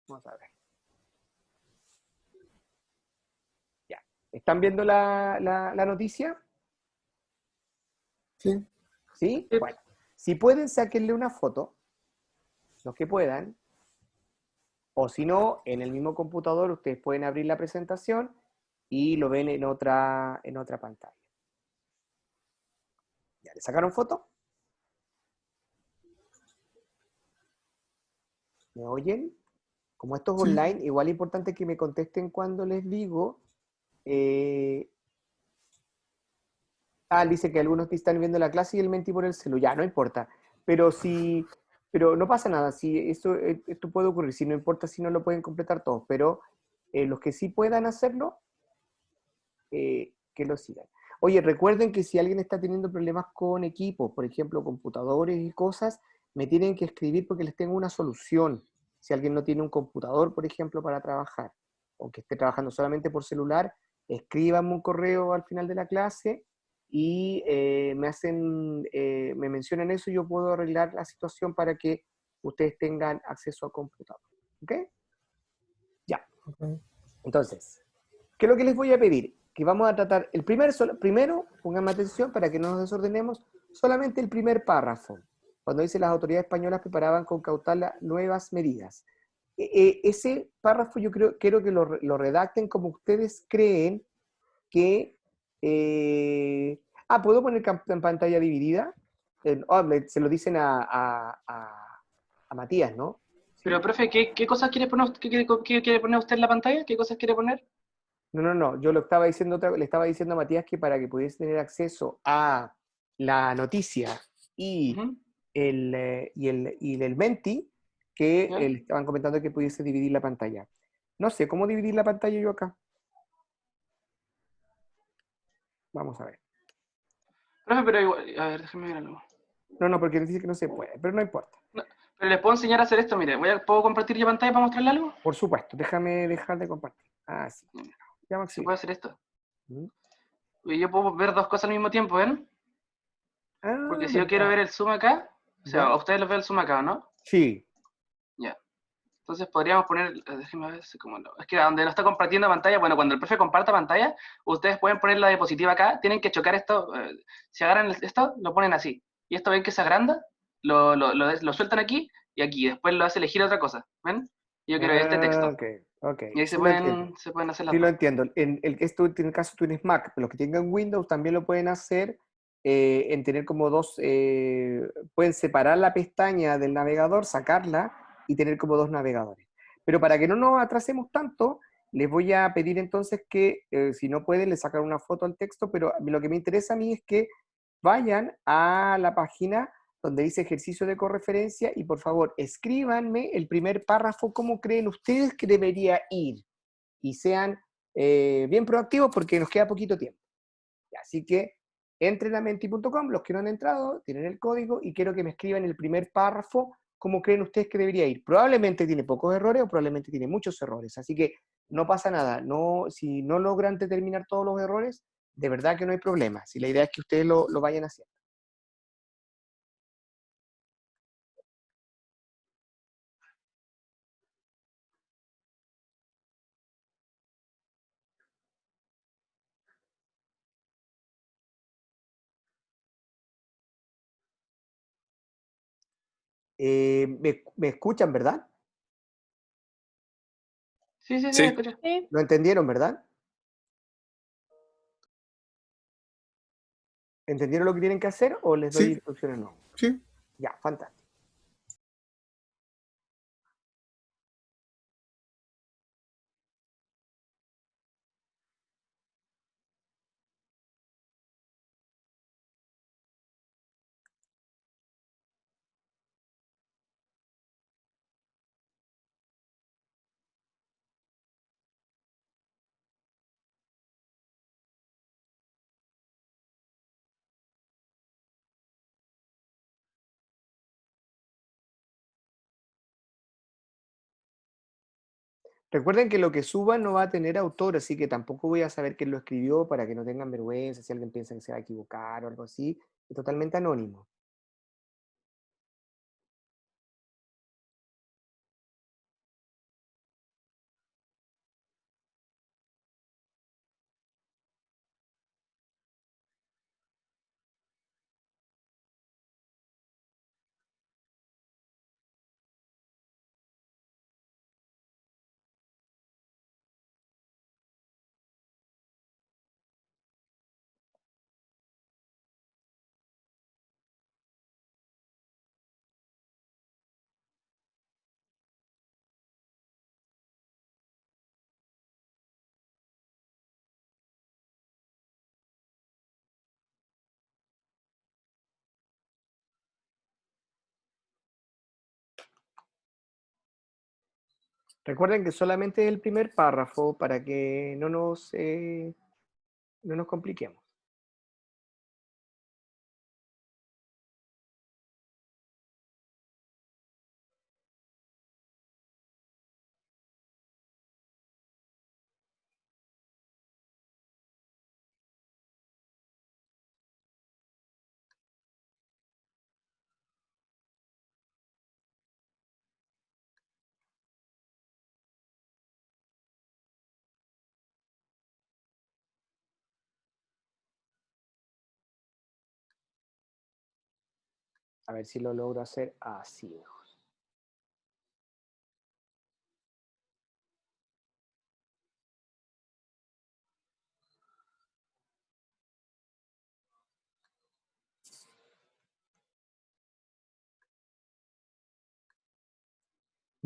Vamos a ver. Ya. ¿Están viendo la noticia? Sí. ¿Sí? Bueno, si pueden, sáquenle una foto, los que puedan, o si no, en el mismo computador ustedes pueden abrir la presentación y lo ven en otra pantalla. ¿Ya le sacaron foto? ¿Me oyen? Como esto es Sí. online, igual es importante que me contesten cuando les digo. Dice que algunos que están viendo la clase y el Menti por el celular. Ya, no importa. Pero no pasa nada. Si esto puede ocurrir. Si no importa si no lo pueden completar todos. Pero los que sí puedan hacerlo, que lo sigan. Oye, recuerden que si alguien está teniendo problemas con equipos, por ejemplo, computadores y cosas, me tienen que escribir porque les tengo una solución. si alguien no tiene un computador, por ejemplo, para trabajar, o que esté trabajando solamente por celular, escríbanme un correo al final de la clase y me mencionan eso y yo puedo arreglar la situación para que ustedes tengan acceso a computador. ¿Ok? Ya. Entonces, ¿qué es lo que les voy a pedir? Que vamos a tratar primero, pónganme atención para que no nos desordenemos, solamente el primer párrafo, cuando dice las autoridades españolas preparaban con cautela nuevas medidas. Ese párrafo yo quiero que lo redacten como ustedes creen que... ¿puedo poner en pantalla dividida? Se lo dicen a Matías, ¿no? Pero, profe, ¿qué cosas quiere poner, qué quiere poner usted en la pantalla? ¿Qué cosas quiere poner? No, yo le estaba diciendo a Matías que para que pudiese tener acceso a la noticia y Ujú, el Menti, que ¿ya? le estaban comentando que pudiese dividir la pantalla. No sé, ¿cómo dividir la pantalla yo acá? Vamos a ver. Profe, pero igual, a ver, déjeme ver algo. No, porque dice que no se puede, pero no importa. No, pero les puedo enseñar a hacer esto, mire, ¿puedo compartir yo pantalla para mostrarle algo? Por supuesto, déjame dejar de compartir. Ah, sí. Ya, Se Maxi. puede hacer esto. ¿Mm? Y yo puedo ver dos cosas al mismo tiempo, ¿ven? Ah, Porque si yo quiero verdad. ver el zoom acá, o sea, ¿Ya? a ustedes los ve el zoom acá, ¿no? Sí. Ya. Entonces podríamos poner, déjenme ver cómo es que donde lo está compartiendo pantalla, bueno, cuando el profe comparta pantalla, ustedes pueden poner la diapositiva acá, tienen que chocar esto, si agarran esto, lo ponen así, y esto ven que se agranda, lo sueltan aquí y aquí, después lo hace elegir otra cosa, ¿ven? Yo quiero este Ah, texto, ok. y ahí Sí lo entiendo. se pueden hacer las Sí lo dos. entiendo. En el caso tú tienes Mac, pero los que tengan Windows también lo pueden hacer en tener como dos, pueden separar la pestaña del navegador, sacarla y tener como dos navegadores. Pero para que no nos atrasemos tanto, les voy a pedir entonces que, si no pueden, le sacar una foto al texto, pero lo que me interesa a mí es que vayan a la página donde dice ejercicio de correferencia y por favor escríbanme el primer párrafo, cómo creen ustedes que debería ir y sean bien proactivos porque nos queda poquito tiempo. Así que entren a menti.com, los que no han entrado, tienen el código y quiero que me escriban el primer párrafo, cómo creen ustedes que debería ir. Probablemente tiene pocos errores o probablemente tiene muchos errores, así que no pasa nada. No, si no logran determinar todos los errores, de verdad que no hay problema. Si la idea es que ustedes lo vayan haciendo. ¿Me escuchan, verdad? Sí, Sí, escucha. Sí, ¿Lo entendieron, verdad? ¿Entendieron lo que tienen que hacer o les doy sí, instrucciones? No. sí. Ya, fantástico. Recuerden que lo que suban no va a tener autor, así que tampoco voy a saber quién lo escribió para que no tengan vergüenza si alguien piensa que se va a equivocar o algo así. Es totalmente anónimo. Recuerden que solamente es el primer párrafo para que no nos compliquemos. A ver si lo logro hacer así mejor.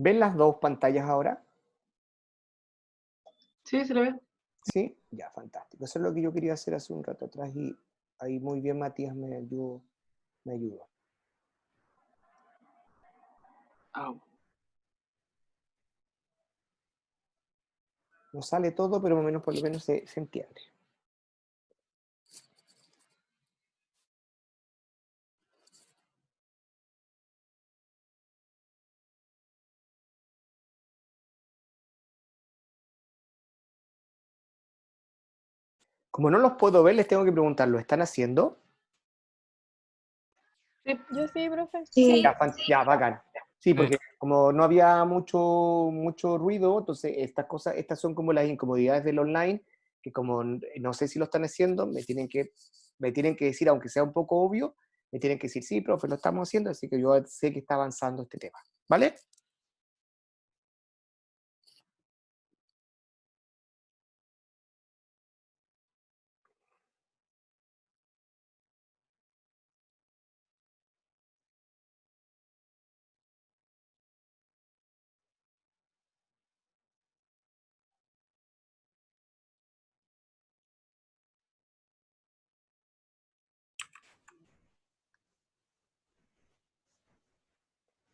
¿Ven las dos pantallas ahora? Sí, se le ve. Sí, ya, fantástico. Eso es lo que yo quería hacer hace un rato atrás y ahí muy bien Matías me ayudó. Au. No sale todo, pero por lo menos se entiende. Como no los puedo ver, les tengo que preguntar, ¿lo están haciendo? Sí. Yo sí, profe. Sí. Ya, bacán. Sí, porque como no había mucho ruido, entonces estas son como las incomodidades del online, que como no sé si lo están haciendo, me tienen que decir, aunque sea un poco obvio, me tienen que decir, sí, profe, lo estamos haciendo, así que yo sé que está avanzando este tema. ¿Vale?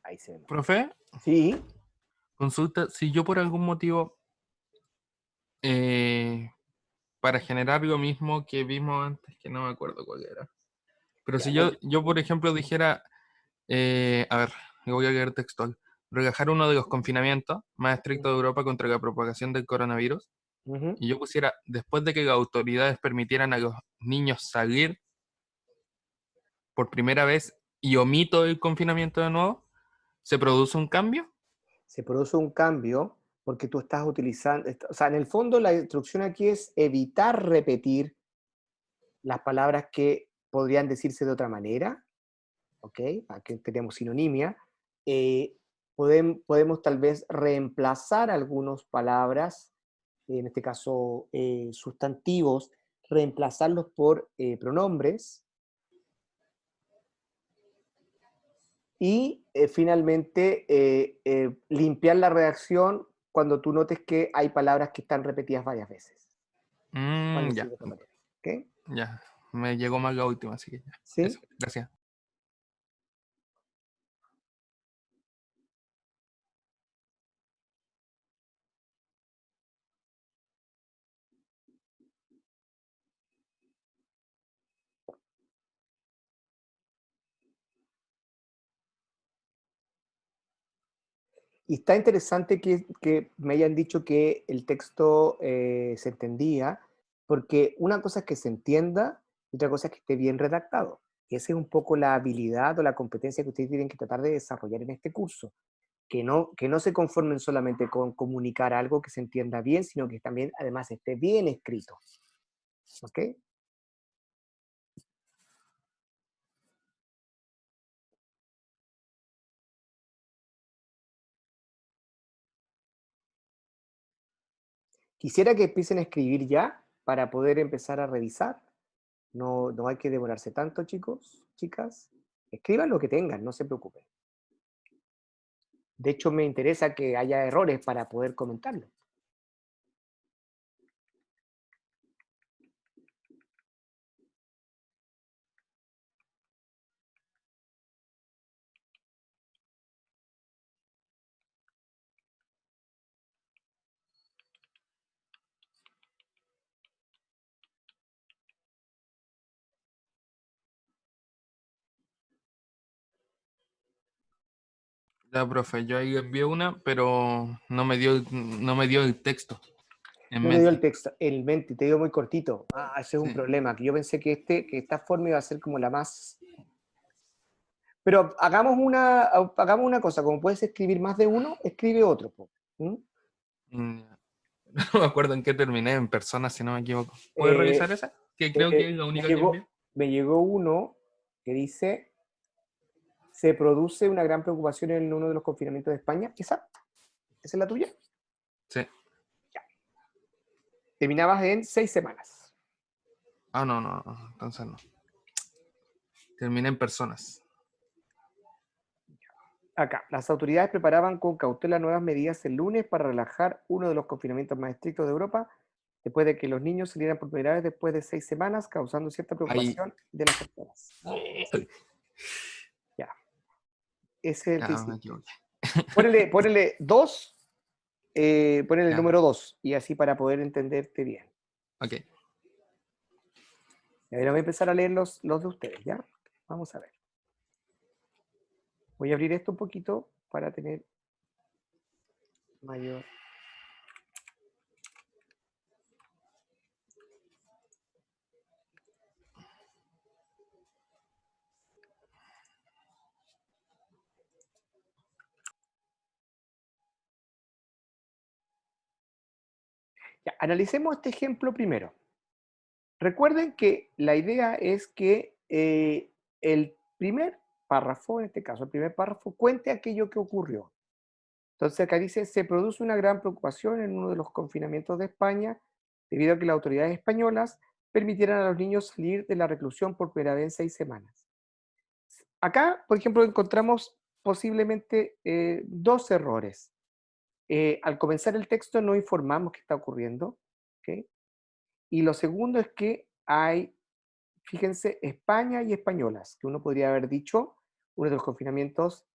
Ahí se ve. Profe, Sí, consulta, si yo por algún motivo, para generar lo mismo que vimos antes, que no me acuerdo cuál era, pero ya, si yo por ejemplo dijera, a ver, le voy a leer textual, relajar uno de los confinamientos más estrictos de Europa contra la propagación del coronavirus, ujú. y yo pusiera, después de que las autoridades permitieran a los niños salir por primera vez y omito el confinamiento de nuevo, ¿se produce un cambio? Se produce un cambio porque tú estás utilizando, o sea, en el fondo la instrucción aquí es evitar repetir las palabras que podrían decirse de otra manera, ¿ok? Aquí tenemos sinonimia. Podemos tal vez reemplazar algunas palabras, en este caso sustantivos, reemplazarlos por pronombres y finalmente limpiar la redacción cuando tú notes que hay palabras que están repetidas varias veces. Van a decir Ya, de otra manera, ¿ok? ya, me llegó más la última, así que ya. ¿Sí? Eso, gracias. Y está interesante que me hayan dicho que el texto se entendía, porque una cosa es que se entienda y otra cosa es que esté bien redactado. Y esa es un poco la habilidad o la competencia que ustedes tienen que tratar de desarrollar en este curso. Que no se conformen solamente con comunicar algo que se entienda bien, sino que también además esté bien escrito. ¿Ok? Quisiera que empiecen a escribir ya para poder empezar a revisar. No hay que demorarse tanto, chicos, chicas. Escriban lo que tengan, no se preocupen. De hecho, me interesa que haya errores para poder comentarlo. Ya, profe, yo ahí envié una, pero no me dio el texto en No te dio el mente. texto, el 20, te dio muy cortito. Ese es un Sí. problema, que yo pensé que esta forma iba a ser como la más... Pero hagamos una cosa, como puedes escribir más de uno, escribe otro. ¿Mm? Ya. No me acuerdo en qué terminé, en persona, si no me equivoco. ¿Puedes Eh, revisar esa? Que creo que es la me única que llegó, envié. me llegó uno que dice, se produce una gran preocupación en uno de los confinamientos de España. ¿Esa es la tuya? Sí. Terminabas en 6 semanas. Ah, no, entonces no. Terminé en personas. Acá, las autoridades preparaban con cautela nuevas medidas el lunes para relajar uno de los confinamientos más estrictos de Europa, después de que los niños salieran por primera vez después de 6 semanas, causando cierta preocupación de las personas. Ya. Ese es el Ah, me principio. equivoqué. Ponele 2, ponele el Ya. número 2, y así para poder entenderte bien. Ok. Y ahora voy a empezar a leer los de ustedes, ¿ya? Vamos a ver. Voy a abrir esto un poquito para tener mayor... Ya, analicemos este ejemplo primero. Recuerden que la idea es que el primer párrafo, en este caso, el primer párrafo, cuente aquello que ocurrió. Entonces acá dice, se produce una gran preocupación en uno de los confinamientos de España debido a que las autoridades españolas permitieran a los niños salir de la reclusión por primera vez en 6 semanas. Acá, por ejemplo, encontramos posiblemente 2 errores. Al comenzar el texto no informamos qué está ocurriendo, ¿ok? Y lo segundo es que hay, fíjense, España y españolas, que uno podría haber dicho, uno de los confinamientos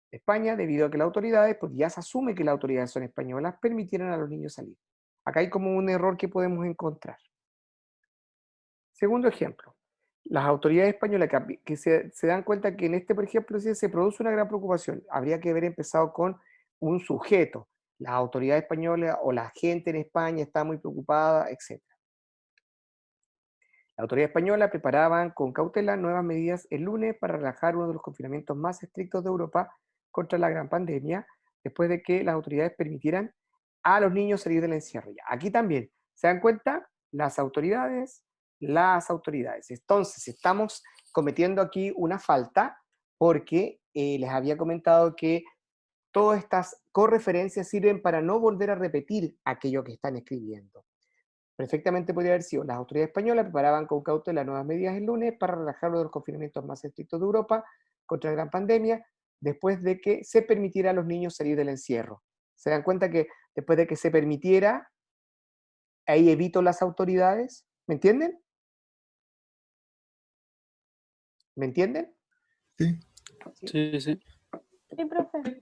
de España, debido a que las autoridades, pues ya se asume que las autoridades son españolas, permitieron a los niños salir. Acá hay como un error que podemos encontrar. Segundo ejemplo, las autoridades españolas que se dan cuenta que en este, por ejemplo, si se produce una gran preocupación, habría que haber empezado con un sujeto. Las autoridades españolas o la gente en España está muy preocupada, etc. La autoridad española preparaban con cautela nuevas medidas el lunes para relajar uno de los confinamientos más estrictos de Europa contra la gran pandemia, después de que las autoridades permitieran a los niños salir del encierro. Ya, aquí también, ¿se dan cuenta? Las autoridades. Entonces, estamos cometiendo aquí una falta porque les había comentado que todas estas correferencias sirven para no volver a repetir aquello que están escribiendo. Perfectamente podría haber sido, las autoridades españolas preparaban con cautela nuevas medidas el lunes para relajar uno de los confinamientos más estrictos de Europa contra la gran pandemia, después de que se permitiera a los niños salir del encierro. ¿Se dan cuenta que después de que se permitiera, ahí evito las autoridades? ¿Me entienden? ¿Me entienden? Sí. Sí, sí. Sí, profe.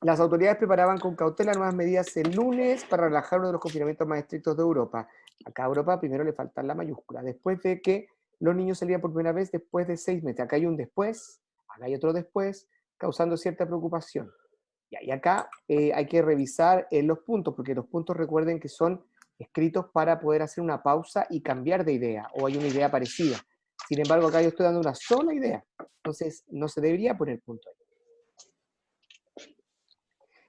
Las autoridades preparaban con cautela nuevas medidas el lunes para relajar uno de los confinamientos más estrictos de Europa. Acá a Europa primero le falta la mayúscula, después de que los niños salían por primera vez después de 6 meses. Acá hay un después, acá hay otro después, causando cierta preocupación. Y acá hay que revisar los puntos, porque los puntos recuerden que son escritos para poder hacer una pausa y cambiar de idea, o hay una idea parecida. Sin embargo, acá yo estoy dando una sola idea, entonces no se debería poner punto ahí.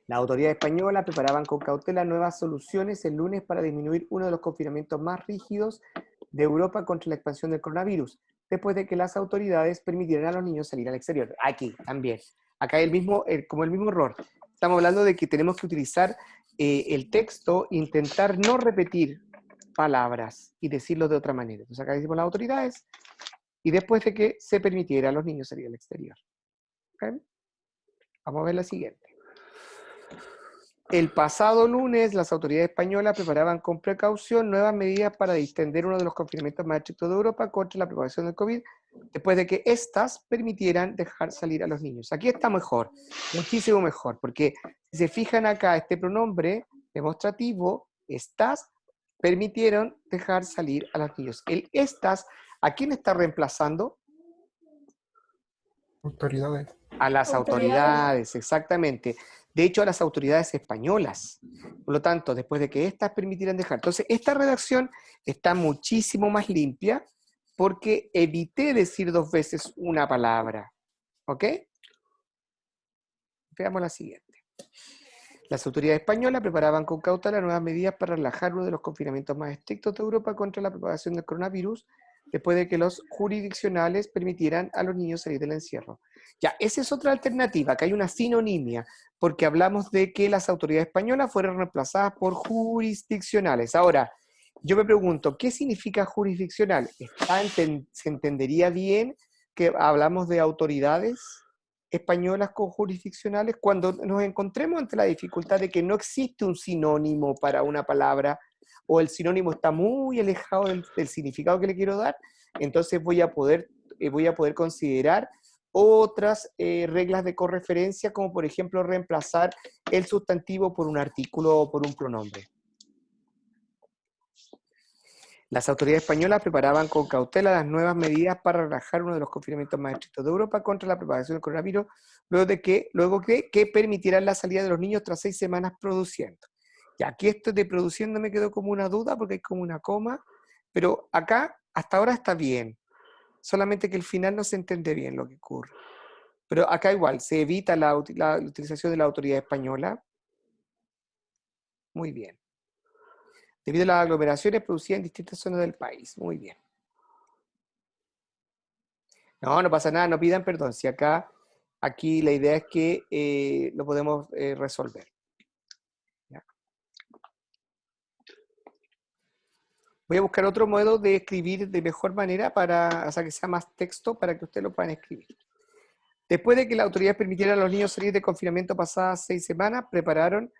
Las autoridades españolas preparaban con cautela nuevas soluciones el lunes para disminuir uno de los confinamientos más rígidos de Europa contra la expansión del coronavirus, después de que las autoridades permitieran a los niños salir al exterior. Aquí también. Acá hay como el mismo error. Estamos hablando de que tenemos que utilizar el texto, intentar no repetir palabras y decirlo de otra manera. Entonces acá decimos las autoridades y después de que se permitiera a los niños salir al exterior. ¿Okay? Vamos a ver la siguiente. El pasado lunes, las autoridades españolas preparaban con precaución nuevas medidas para distender uno de los confinamientos más estrictos de Europa contra la propagación del COVID, después de que éstas permitieran dejar salir a los niños. Aquí está mejor, muchísimo mejor, porque si se fijan acá, este pronombre demostrativo, estas, permitieron dejar salir a los niños. El estas, ¿a quién está reemplazando? Autoridades. A las autoridades, exactamente. De hecho, a las autoridades españolas. Por lo tanto, después de que éstas permitieran dejar. Entonces, esta redacción está muchísimo más limpia porque evité decir 2 veces una palabra. ¿Ok? Veamos la siguiente. Las autoridades españolas preparaban con cautela nuevas medidas para relajar uno de los confinamientos más estrictos de Europa contra la propagación del coronavirus, después de que los jurisdiccionales permitieran a los niños salir del encierro. Ya, esa es otra alternativa, que hay una sinonimia, porque hablamos de que las autoridades españolas fueron reemplazadas por jurisdiccionales. Ahora, yo me pregunto, ¿qué significa jurisdiccional? ¿Se entendería bien que hablamos de autoridades españolas con jurisdiccionales cuando nos encontremos ante la dificultad de que no existe un sinónimo para una palabra o el sinónimo está muy alejado del significado que le quiero dar? Entonces voy a poder considerar otras reglas de correferencia, como por ejemplo reemplazar el sustantivo por un artículo o por un pronombre. Las autoridades españolas preparaban con cautela las nuevas medidas para relajar uno de los confinamientos más estrictos de Europa contra la propagación del coronavirus, luego que permitieran la salida de los niños tras 6 semanas produciendo. Ya, aquí esto de produciendo me quedó como una duda porque hay como una coma, pero acá hasta ahora está bien, solamente que al final no se entiende bien lo que ocurre. Pero acá igual, se evita la utilización de la autoridad española. Muy bien. Debido a las aglomeraciones producidas en distintas zonas del país. Muy bien. No pasa nada, no pidan perdón. Si aquí la idea es que lo podemos resolver. ¿Ya? Voy a buscar otro modo de escribir de mejor manera o sea, que sea más texto para que ustedes lo puedan escribir. Después de que la autoridad permitiera a los niños salir de confinamiento pasadas 6 semanas, prepararon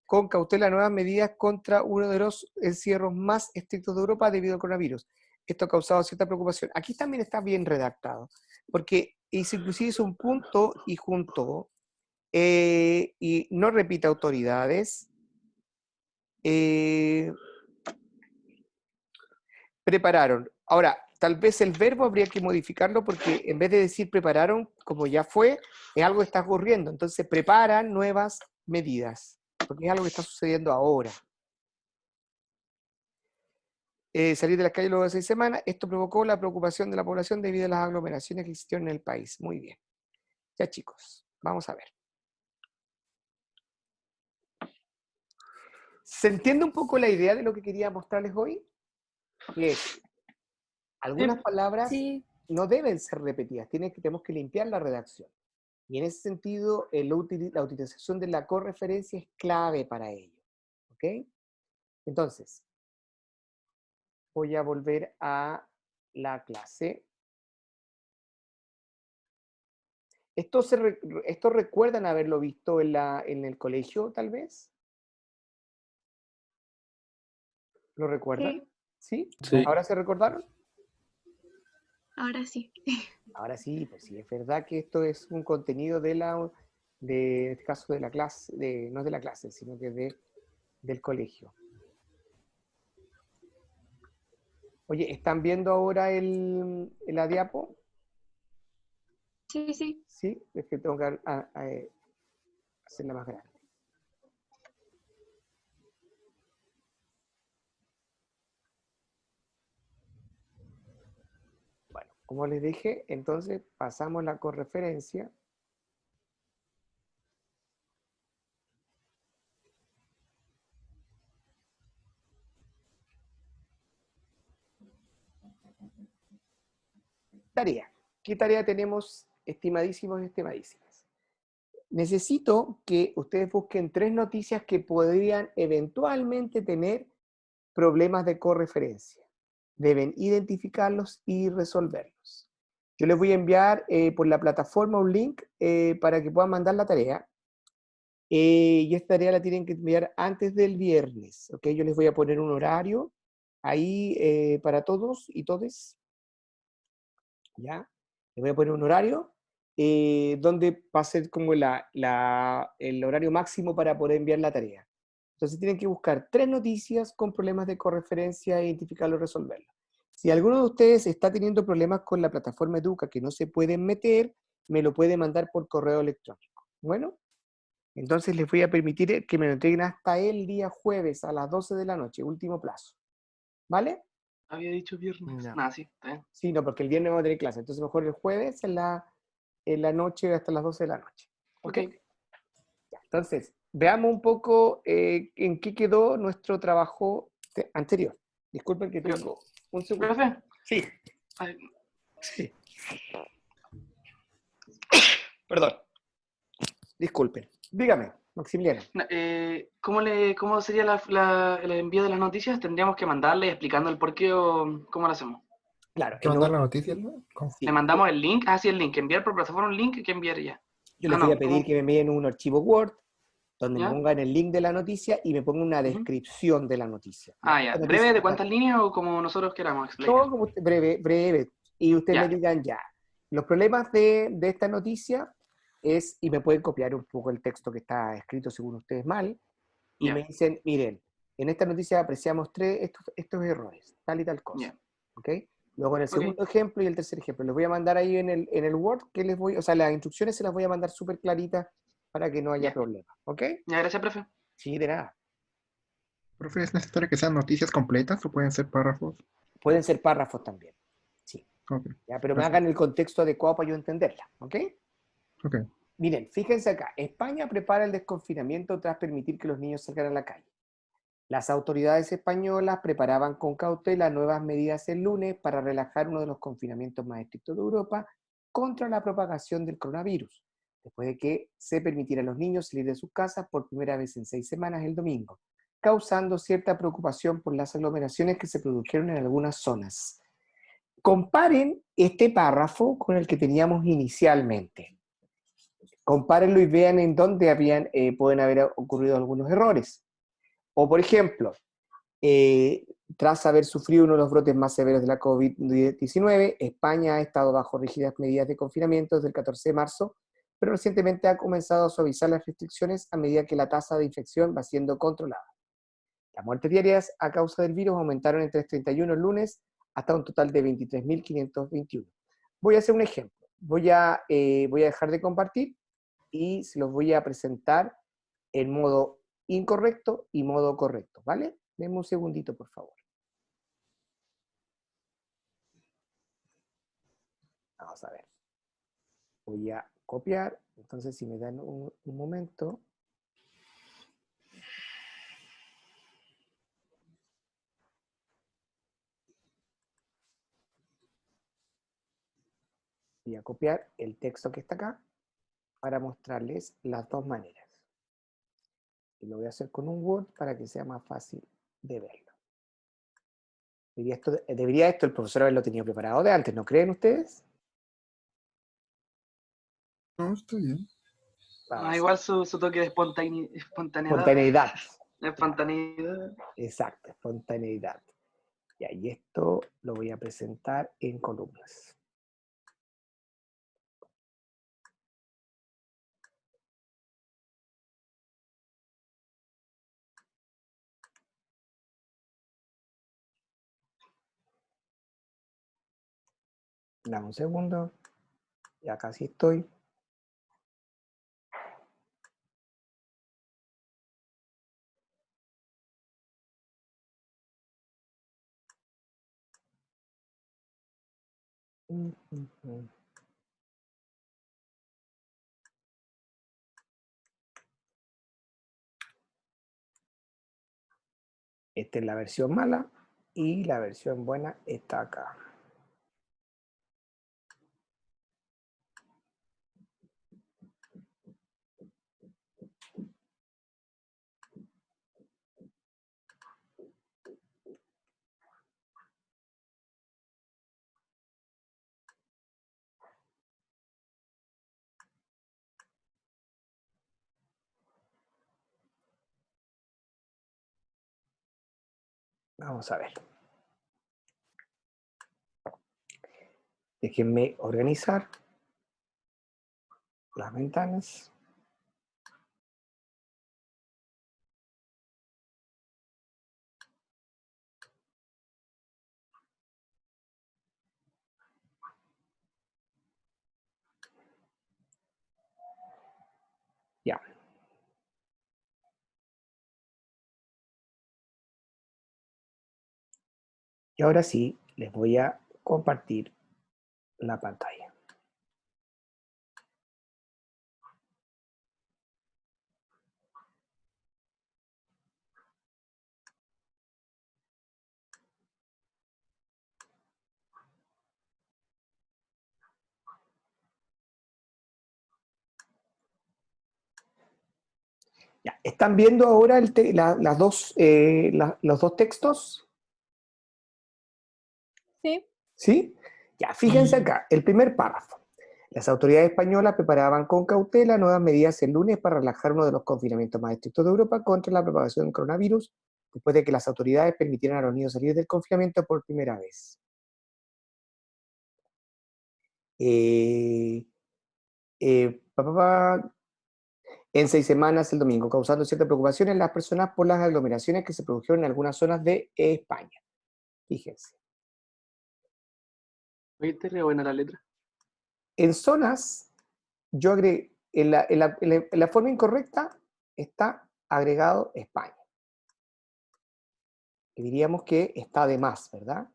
con cautela nuevas medidas contra uno de los encierros más estrictos de Europa debido al coronavirus. Esto ha causado cierta preocupación. Aquí también está bien redactado, porque inclusive hizo un punto y juntó, y no repite autoridades, prepararon. Ahora, tal vez el verbo habría que modificarlo porque en vez de decir prepararon, como ya fue, es algo que está ocurriendo. Entonces, preparan nuevas medidas, porque es algo que está sucediendo ahora. Salir de las calles luego de 6 semanas, esto provocó la preocupación de la población debido a las aglomeraciones que existieron en el país. Muy bien. Ya, chicos, vamos a ver. ¿Se entiende un poco la idea de lo que quería mostrarles hoy? Que es, algunas palabras no deben ser repetidas, tenemos que limpiar la redacción. Y en ese sentido, la utilización de la correferencia es clave para ello. ¿Ok? Entonces, voy a volver a la clase. ¿Esto recuerdan haberlo visto en el colegio, tal vez? ¿Lo recuerdan? ¿Sí? Sí. ¿Ahora se recordaron? Ahora sí. Ahora sí, pues sí, es verdad que esto es un contenido en este caso de la clase, no de la clase, sino que del colegio. Oye, ¿están viendo ahora la diapo? Sí, sí. Sí, es que tengo que hacerla más grande. Bueno, como les dije, entonces pasamos la correferencia. Tarea. ¿Qué tarea tenemos, estimadísimos y estimadísimas? Necesito que ustedes busquen 3 noticias que podrían eventualmente tener problemas de correferencia. Deben identificarlos y resolverlos. Yo les voy a enviar por la plataforma un link para que puedan mandar la tarea. Y esta tarea la tienen que enviar antes del viernes. ¿Ok? Yo les voy a poner un horario ahí para todos y todes. ¿Ya? Les voy a poner un horario donde va a ser como el horario máximo para poder enviar la tarea. Entonces tienen que buscar 3 noticias con problemas de correferencia, identificarlo y resolverlo. Si alguno de ustedes está teniendo problemas con la plataforma Educa que no se pueden meter, me lo puede mandar por correo electrónico. Bueno, entonces les voy a permitir que me lo entreguen hasta el día jueves a las 12 de la noche, último plazo. ¿Vale? Había dicho viernes. Ya. Nada, sí, está bien. Sí, no, porque el viernes vamos a tener clase, entonces mejor el jueves en la noche hasta las 12 de la noche. ¿Ok? Ya, entonces, veamos un poco en qué quedó nuestro trabajo anterior. Disculpen que tengo un segundo. ¿Profe? Sí. Ay, Sí. Perdón. Disculpen. Dígame, Maximiliano. ¿Cómo sería el envío de las noticias? ¿Tendríamos que mandarle explicando el por qué o cómo lo hacemos? Claro. Hay que mandar la noticia, ¿no? ¿Cómo? Sí. ¿Le mandamos el link? Ah, sí, el link. Enviar por plataforma un link que enviar ya. Yo les Ah, voy no, a pedir ¿cómo? que me envíen un archivo Word donde me ¿Ya? pongan el link de la noticia y me pongan una Ujú. descripción de la noticia. Ah, Esta ya. noticia ¿Breve de está- cuántas líneas o como nosotros queramos? Explain. Todo como usted, breve, breve. Y ustedes me Ya. digan ya. Los problemas de esta noticia es, y me pueden copiar un poco el texto que está escrito según ustedes mal, y me Ya. dicen, miren, en esta noticia apreciamos estos errores, tal y tal cosa. Ya. ¿Ok? Luego en el Ok. segundo ejemplo y el tercer ejemplo. Les voy a mandar ahí en el Word, que les voy, o sea, las instrucciones se las voy a mandar súper claritas para que no haya Ya. problema. ¿Ok? Ya, gracias, profe. Sí, de nada. Profe, ¿es necesario que sean noticias completas o pueden ser párrafos? Pueden ser párrafos también. Sí. Ok, ¿Ya? Pero me gracias. hagan el contexto adecuado para yo entenderla. ¿Ok? Ok. Miren, fíjense acá. España prepara el desconfinamiento tras permitir que los niños salgan a la calle. Las autoridades españolas preparaban con cautela nuevas medidas el lunes para relajar uno de los confinamientos más estrictos de Europa contra la propagación del coronavirus, después de que se permitiera a los niños salir de sus casas por primera vez en 6 semanas el domingo, causando cierta preocupación por las aglomeraciones que se produjeron en algunas zonas. Comparen este párrafo con el que teníamos inicialmente. Compárenlo y vean en dónde pueden haber ocurrido algunos errores. O, por ejemplo, tras haber sufrido uno de los brotes más severos de la COVID-19, España ha estado bajo rígidas medidas de confinamiento desde el 14 de marzo, pero recientemente ha comenzado a suavizar las restricciones a medida que la tasa de infección va siendo controlada. Las muertes diarias a causa del virus aumentaron en 331 el lunes hasta un total de 23.521. Voy a hacer un ejemplo. Voy a dejar de compartir y se los voy a presentar en modo incorrecto y modo correcto, ¿vale? Denme un segundito, por favor. Vamos a ver. Voy a copiar. Entonces, si me dan un momento. Voy a copiar el texto que está acá para mostrarles las dos maneras. Y lo voy a hacer con un Word para que sea más fácil de verlo. Debería esto el profesor haberlo tenido preparado de antes, ¿no creen ustedes? No, está bien. Vamos. Igual su toque de espontaneidad. Espontaneidad. Espontaneidad. Exacto, espontaneidad. Y esto lo voy a presentar en columnas. Dame un segundo. Ya casi estoy. Esta es la versión mala y la versión buena está acá. Vamos a ver. Déjenme organizar las ventanas. Ya. Y ahora sí, les voy a compartir la pantalla. Ya, ¿están viendo ahora los dos textos? Sí, ¿Sí? Ya, fíjense acá, el primer párrafo. Las autoridades españolas preparaban con cautela nuevas medidas el lunes para relajar uno de los confinamientos más estrictos de Europa contra la propagación del coronavirus, después de que las autoridades permitieran a los niños salir del confinamiento por primera vez. Eh, pa, pa, pa, en 6 semanas el domingo, causando cierta preocupación en las personas por las aglomeraciones que se produjeron en algunas zonas de España. Fíjense. Oye, te re buena la letra. En zonas, yo agregué, en la forma incorrecta está agregado España. Y diríamos que está de más, ¿verdad?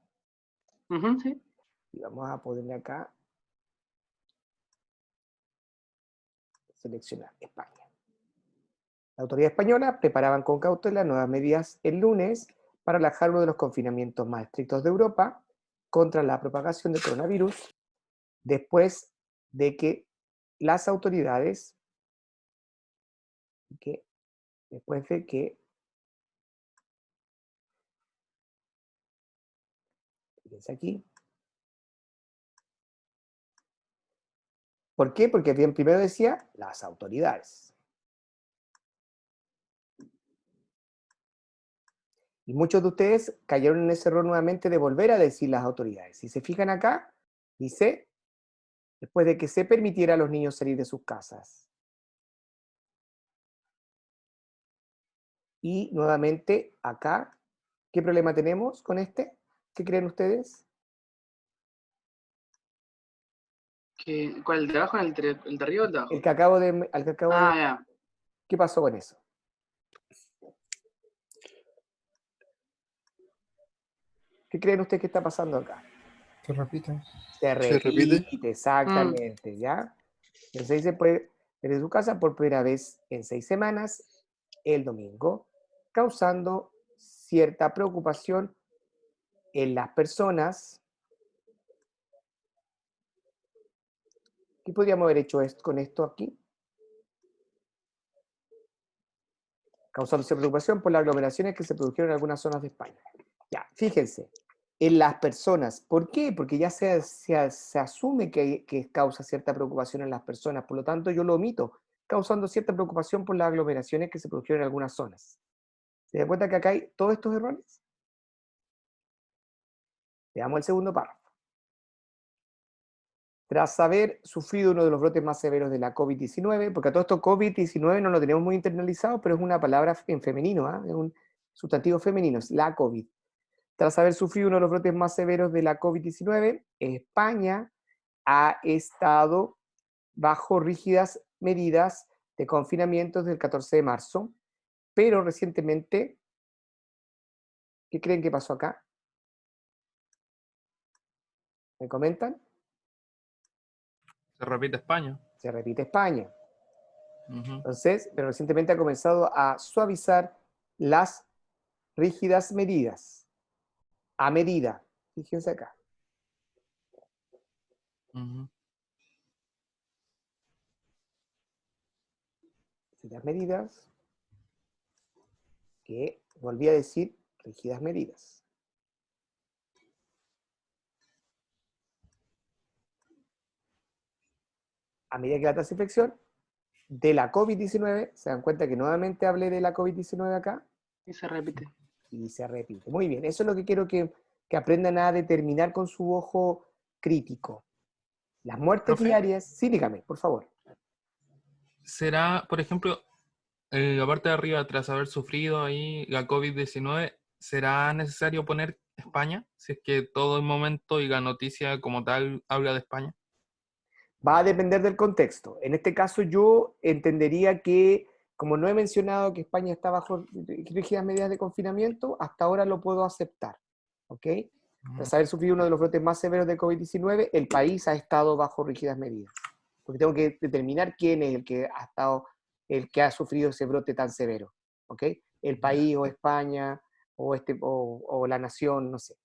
Ujú, sí. Y vamos a ponerle acá, seleccionar España. La autoridad española preparaban con cautela nuevas medidas el lunes para relajar uno de los confinamientos más estrictos de Europa contra la propagación del coronavirus, después de que las autoridades, fíjense aquí. ¿Por qué? Porque bien primero decía las autoridades. Y muchos de ustedes cayeron en ese error nuevamente de volver a decir las autoridades. Si se fijan acá, dice, después de que se permitiera a los niños salir de sus casas. Y nuevamente acá, ¿qué problema tenemos con este? ¿Qué creen ustedes? ¿Cuál, el de abajo, el de arriba o el de abajo? El que acabo de... Ya. ¿Qué pasó con eso? ¿Qué creen ustedes que está pasando acá? Se repite. Se Se repite. repite, exactamente, ¿ya? Entonces se puede desde su casa por primera vez en 6 semanas, el domingo, causando cierta preocupación en las personas. ¿Qué podríamos haber hecho con esto aquí? Causando cierta preocupación por las aglomeraciones que se produjeron en algunas zonas de España. Ya, fíjense, en las personas. ¿Por qué? Porque ya se asume que causa cierta preocupación en las personas, por lo tanto yo lo omito, causando cierta preocupación por las aglomeraciones que se produjeron en algunas zonas. ¿Se dan cuenta que acá hay todos estos errores? Veamos el segundo párrafo. Tras haber sufrido uno de los brotes más severos de la COVID-19, porque a todo esto COVID-19 no lo tenemos muy internalizado, pero es una palabra en femenino, ¿eh? Es un sustantivo femenino, es la COVID. Tras haber sufrido uno de los brotes más severos de la COVID-19, España ha estado bajo rígidas medidas de confinamiento desde el 14 de marzo, pero recientemente, ¿qué creen que pasó acá? ¿Me comentan? Se repite España. Se repite España. Ujú. Entonces, pero recientemente ha comenzado a suavizar las rígidas medidas. A medida. Fíjense acá. Ujú. Rígidas medidas. Que volví a decir rígidas medidas. A medida que la tasa de infección de la COVID-19, se dan cuenta que nuevamente hablé de la COVID-19 acá, Y se repite. y se repite. Muy bien, eso es lo que quiero que aprendan a determinar con su ojo crítico. Las muertes Profe, diarias, sí, dígame, por favor. será, por ejemplo, la parte de arriba, tras haber sufrido ahí la COVID-19, ¿será necesario poner España? Si es que todo el momento y la noticia como tal habla de España. Va a depender del contexto. En este caso yo entendería que, como no he mencionado que España está bajo rígidas medidas de confinamiento, hasta ahora lo puedo aceptar. ¿Ok? Tras haber sufrido uno de los brotes más severos de COVID-19, el país ha estado bajo rígidas medidas. Porque tengo que determinar quién es el que ha estado, el que ha sufrido ese brote tan severo. ¿Ok? El país o España o la nación, no sé.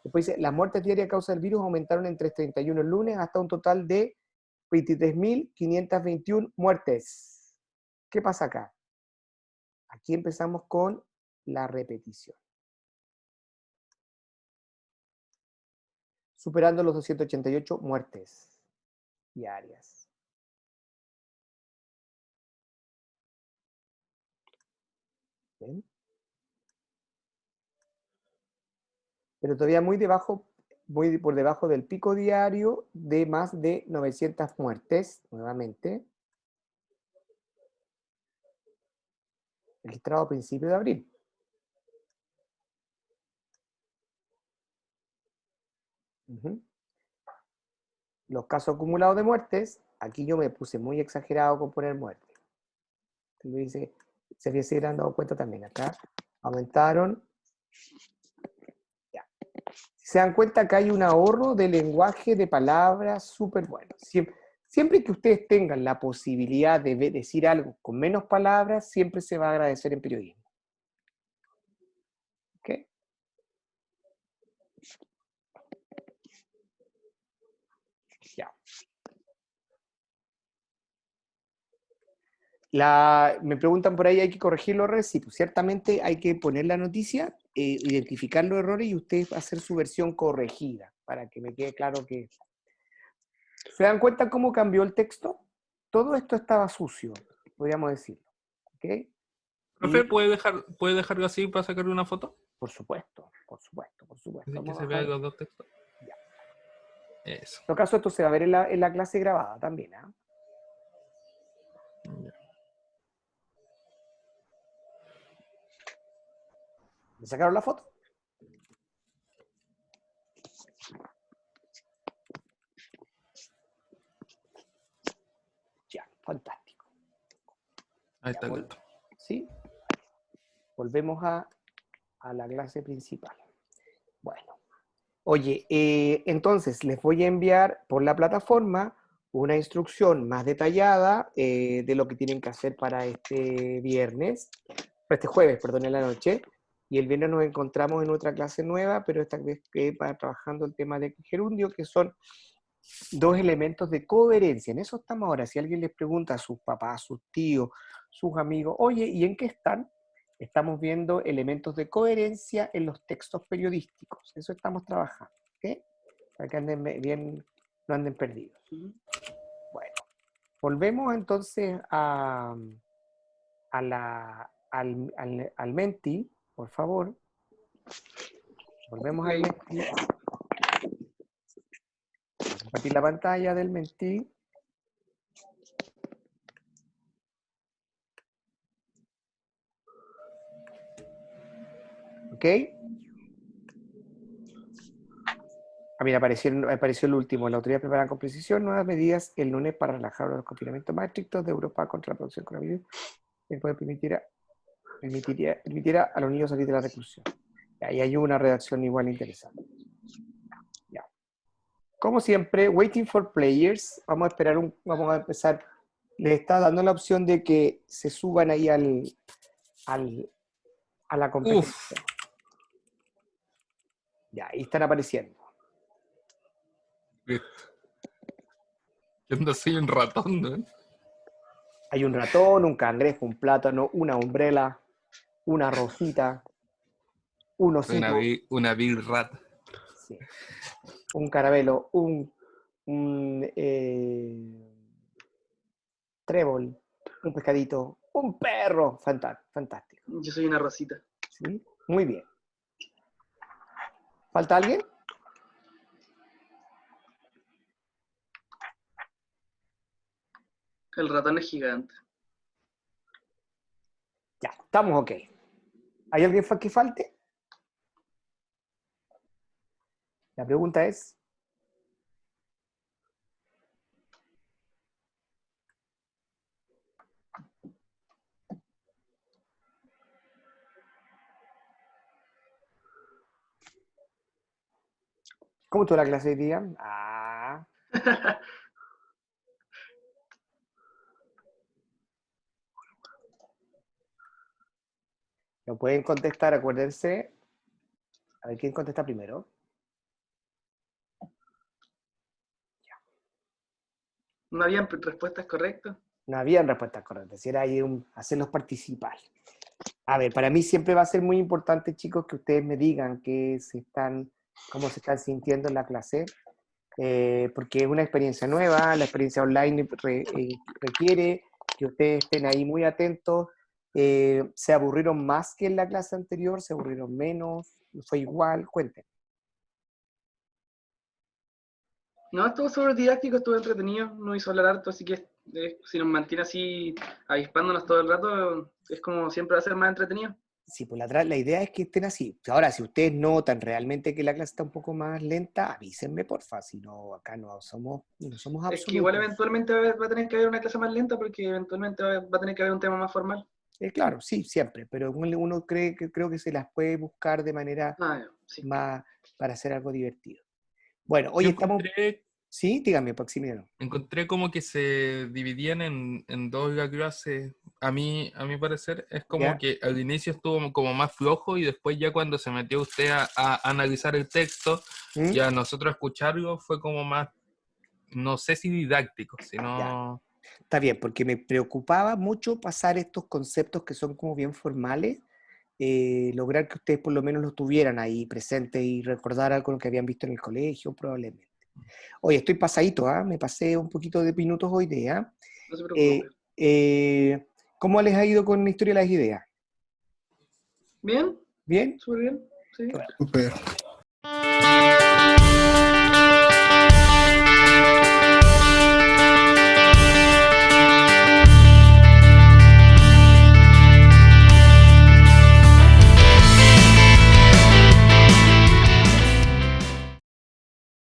Después dice, las muertes diarias a causa del virus aumentaron entre 31 el lunes hasta un total de 23.521 muertes. ¿Qué pasa acá? Aquí empezamos con la repetición. Superando los 288 muertes diarias. ¿Ven? Pero todavía muy por debajo del pico diario de más de 900 muertes, nuevamente, registrado a principios de abril. Los casos acumulados de muertes, aquí yo me puse muy exagerado con poner muerte. Lo dice, se hubieran dado cuenta también acá, aumentaron. Ya. Si se dan cuenta, acá hay un ahorro de lenguaje de palabras súper bueno. Siempre que ustedes tengan la posibilidad de decir algo con menos palabras, siempre se va a agradecer en periodismo. ¿Ok? Ya. Me preguntan por ahí, ¿hay que corregir los errores? Sí, pues ciertamente hay que poner la noticia, identificar los errores y ustedes hacer su versión corregida, para que me quede claro que... ¿Se dan cuenta cómo cambió el texto? Todo esto estaba sucio, podríamos decirlo. ¿Ok? Profe, Y, ¿puede dejarlo así para sacarle una foto? por supuesto, por supuesto, por supuesto. Así que Vamos a se bajar. vean los dos textos. Ya. Eso. En todo caso, esto se va a ver en la clase grabada también. ¿Eh? Ya. ¿Me sacaron la foto? Ya, fantástico. Ahí está Ya, listo. ¿sí? Volvemos a la clase principal. Bueno. Oye, entonces les voy a enviar por la plataforma una instrucción más detallada de lo que tienen que hacer para este jueves, perdón, en la noche. Y el viernes nos encontramos en otra clase nueva, pero esta vez va trabajando el tema de gerundio, que son dos elementos de coherencia. En eso estamos ahora. Si alguien les pregunta a sus papás, a sus tíos, sus amigos, oye, ¿y en qué están? Estamos viendo elementos de coherencia en los textos periodísticos. Eso estamos trabajando. ¿Ok? Para que anden bien, no anden perdidos. Bueno, volvemos entonces al Menti, por favor. Volvemos al Menti. Compartir la pantalla del Menti. ¿Ok? Mira, apareció el último. La autoridad prepara con precisión nuevas medidas el lunes para relajar los confinamientos más estrictos de Europa contra la producción de coronavirus. Que permitiera a los niños salir de la reclusión. Y ahí hay una redacción igual interesante. Ya. Como siempre, waiting for players. Vamos a empezar. Les está dando la opción de que se suban ahí a la competencia. Uf. Ya, ahí están apareciendo. Listo. Yo no soy un ratón, ¿no? Hay un ratón, un cangrejo, un plátano, una umbrella, una rosita, un osito. Una big rat. Sí. Un caramelo, un trébol, un pescadito, un perro. Fantástico. Yo soy una rosita. ¿Sí? Muy bien. ¿Falta alguien? El ratón es gigante. Ya, estamos ok. ¿Hay alguien que falte? La pregunta es... ¿Cómo estuvo la clase de día? Lo pueden contestar, acuérdense. A ver quién contesta primero. ¿No habían respuestas correctas? No habían respuestas correctas, era ahí hacerlos participar. A ver, para mí siempre va a ser muy importante, chicos, que ustedes me digan cómo se están sintiendo en la clase, porque es una experiencia nueva, la experiencia online requiere que ustedes estén ahí muy atentos. ¿Se aburrieron más que en la clase anterior? ¿Se aburrieron menos? ¿Fue igual? Cuenten. No, estuvo súper didáctico, estuvo entretenido, no hizo hablar harto, así que si nos mantiene así avispándonos todo el rato, es como siempre va a ser más entretenido. Sí, pues la idea es que estén así. Ahora, si ustedes notan realmente que la clase está un poco más lenta, avísenme, porfa. Si no, acá no somos Es que igual absolutos. eventualmente va a tener que haber una clase más lenta porque eventualmente va a tener que haber un tema más formal. Claro, sí, siempre, pero uno creo que se las puede buscar de manera Sí. más para hacer algo divertido. Bueno, hoy Yo estamos... Sí, dígame, Maximiliano. encontré como que se dividían en dos clases. A mi parecer, es como ¿Ya? que al inicio estuvo como más flojo y después ya cuando se metió usted a analizar el texto ¿Mm? y a nosotros a escucharlo fue como más, no sé si didáctico, Ya. sino... Está bien, porque me preocupaba mucho pasar estos conceptos que son como bien formales, lograr que ustedes por lo menos los tuvieran ahí presentes y recordar algo lo que habían visto en el colegio, probablemente. Oye, estoy pasadito, ¿ah? Me pasé un poquito de minutos hoy día. No se preocupe. ¿Cómo les ha ido con la historia de las ideas? ¿Bien? ¿Bien? ¿Súper bien? Sí. Qué bueno. Súper.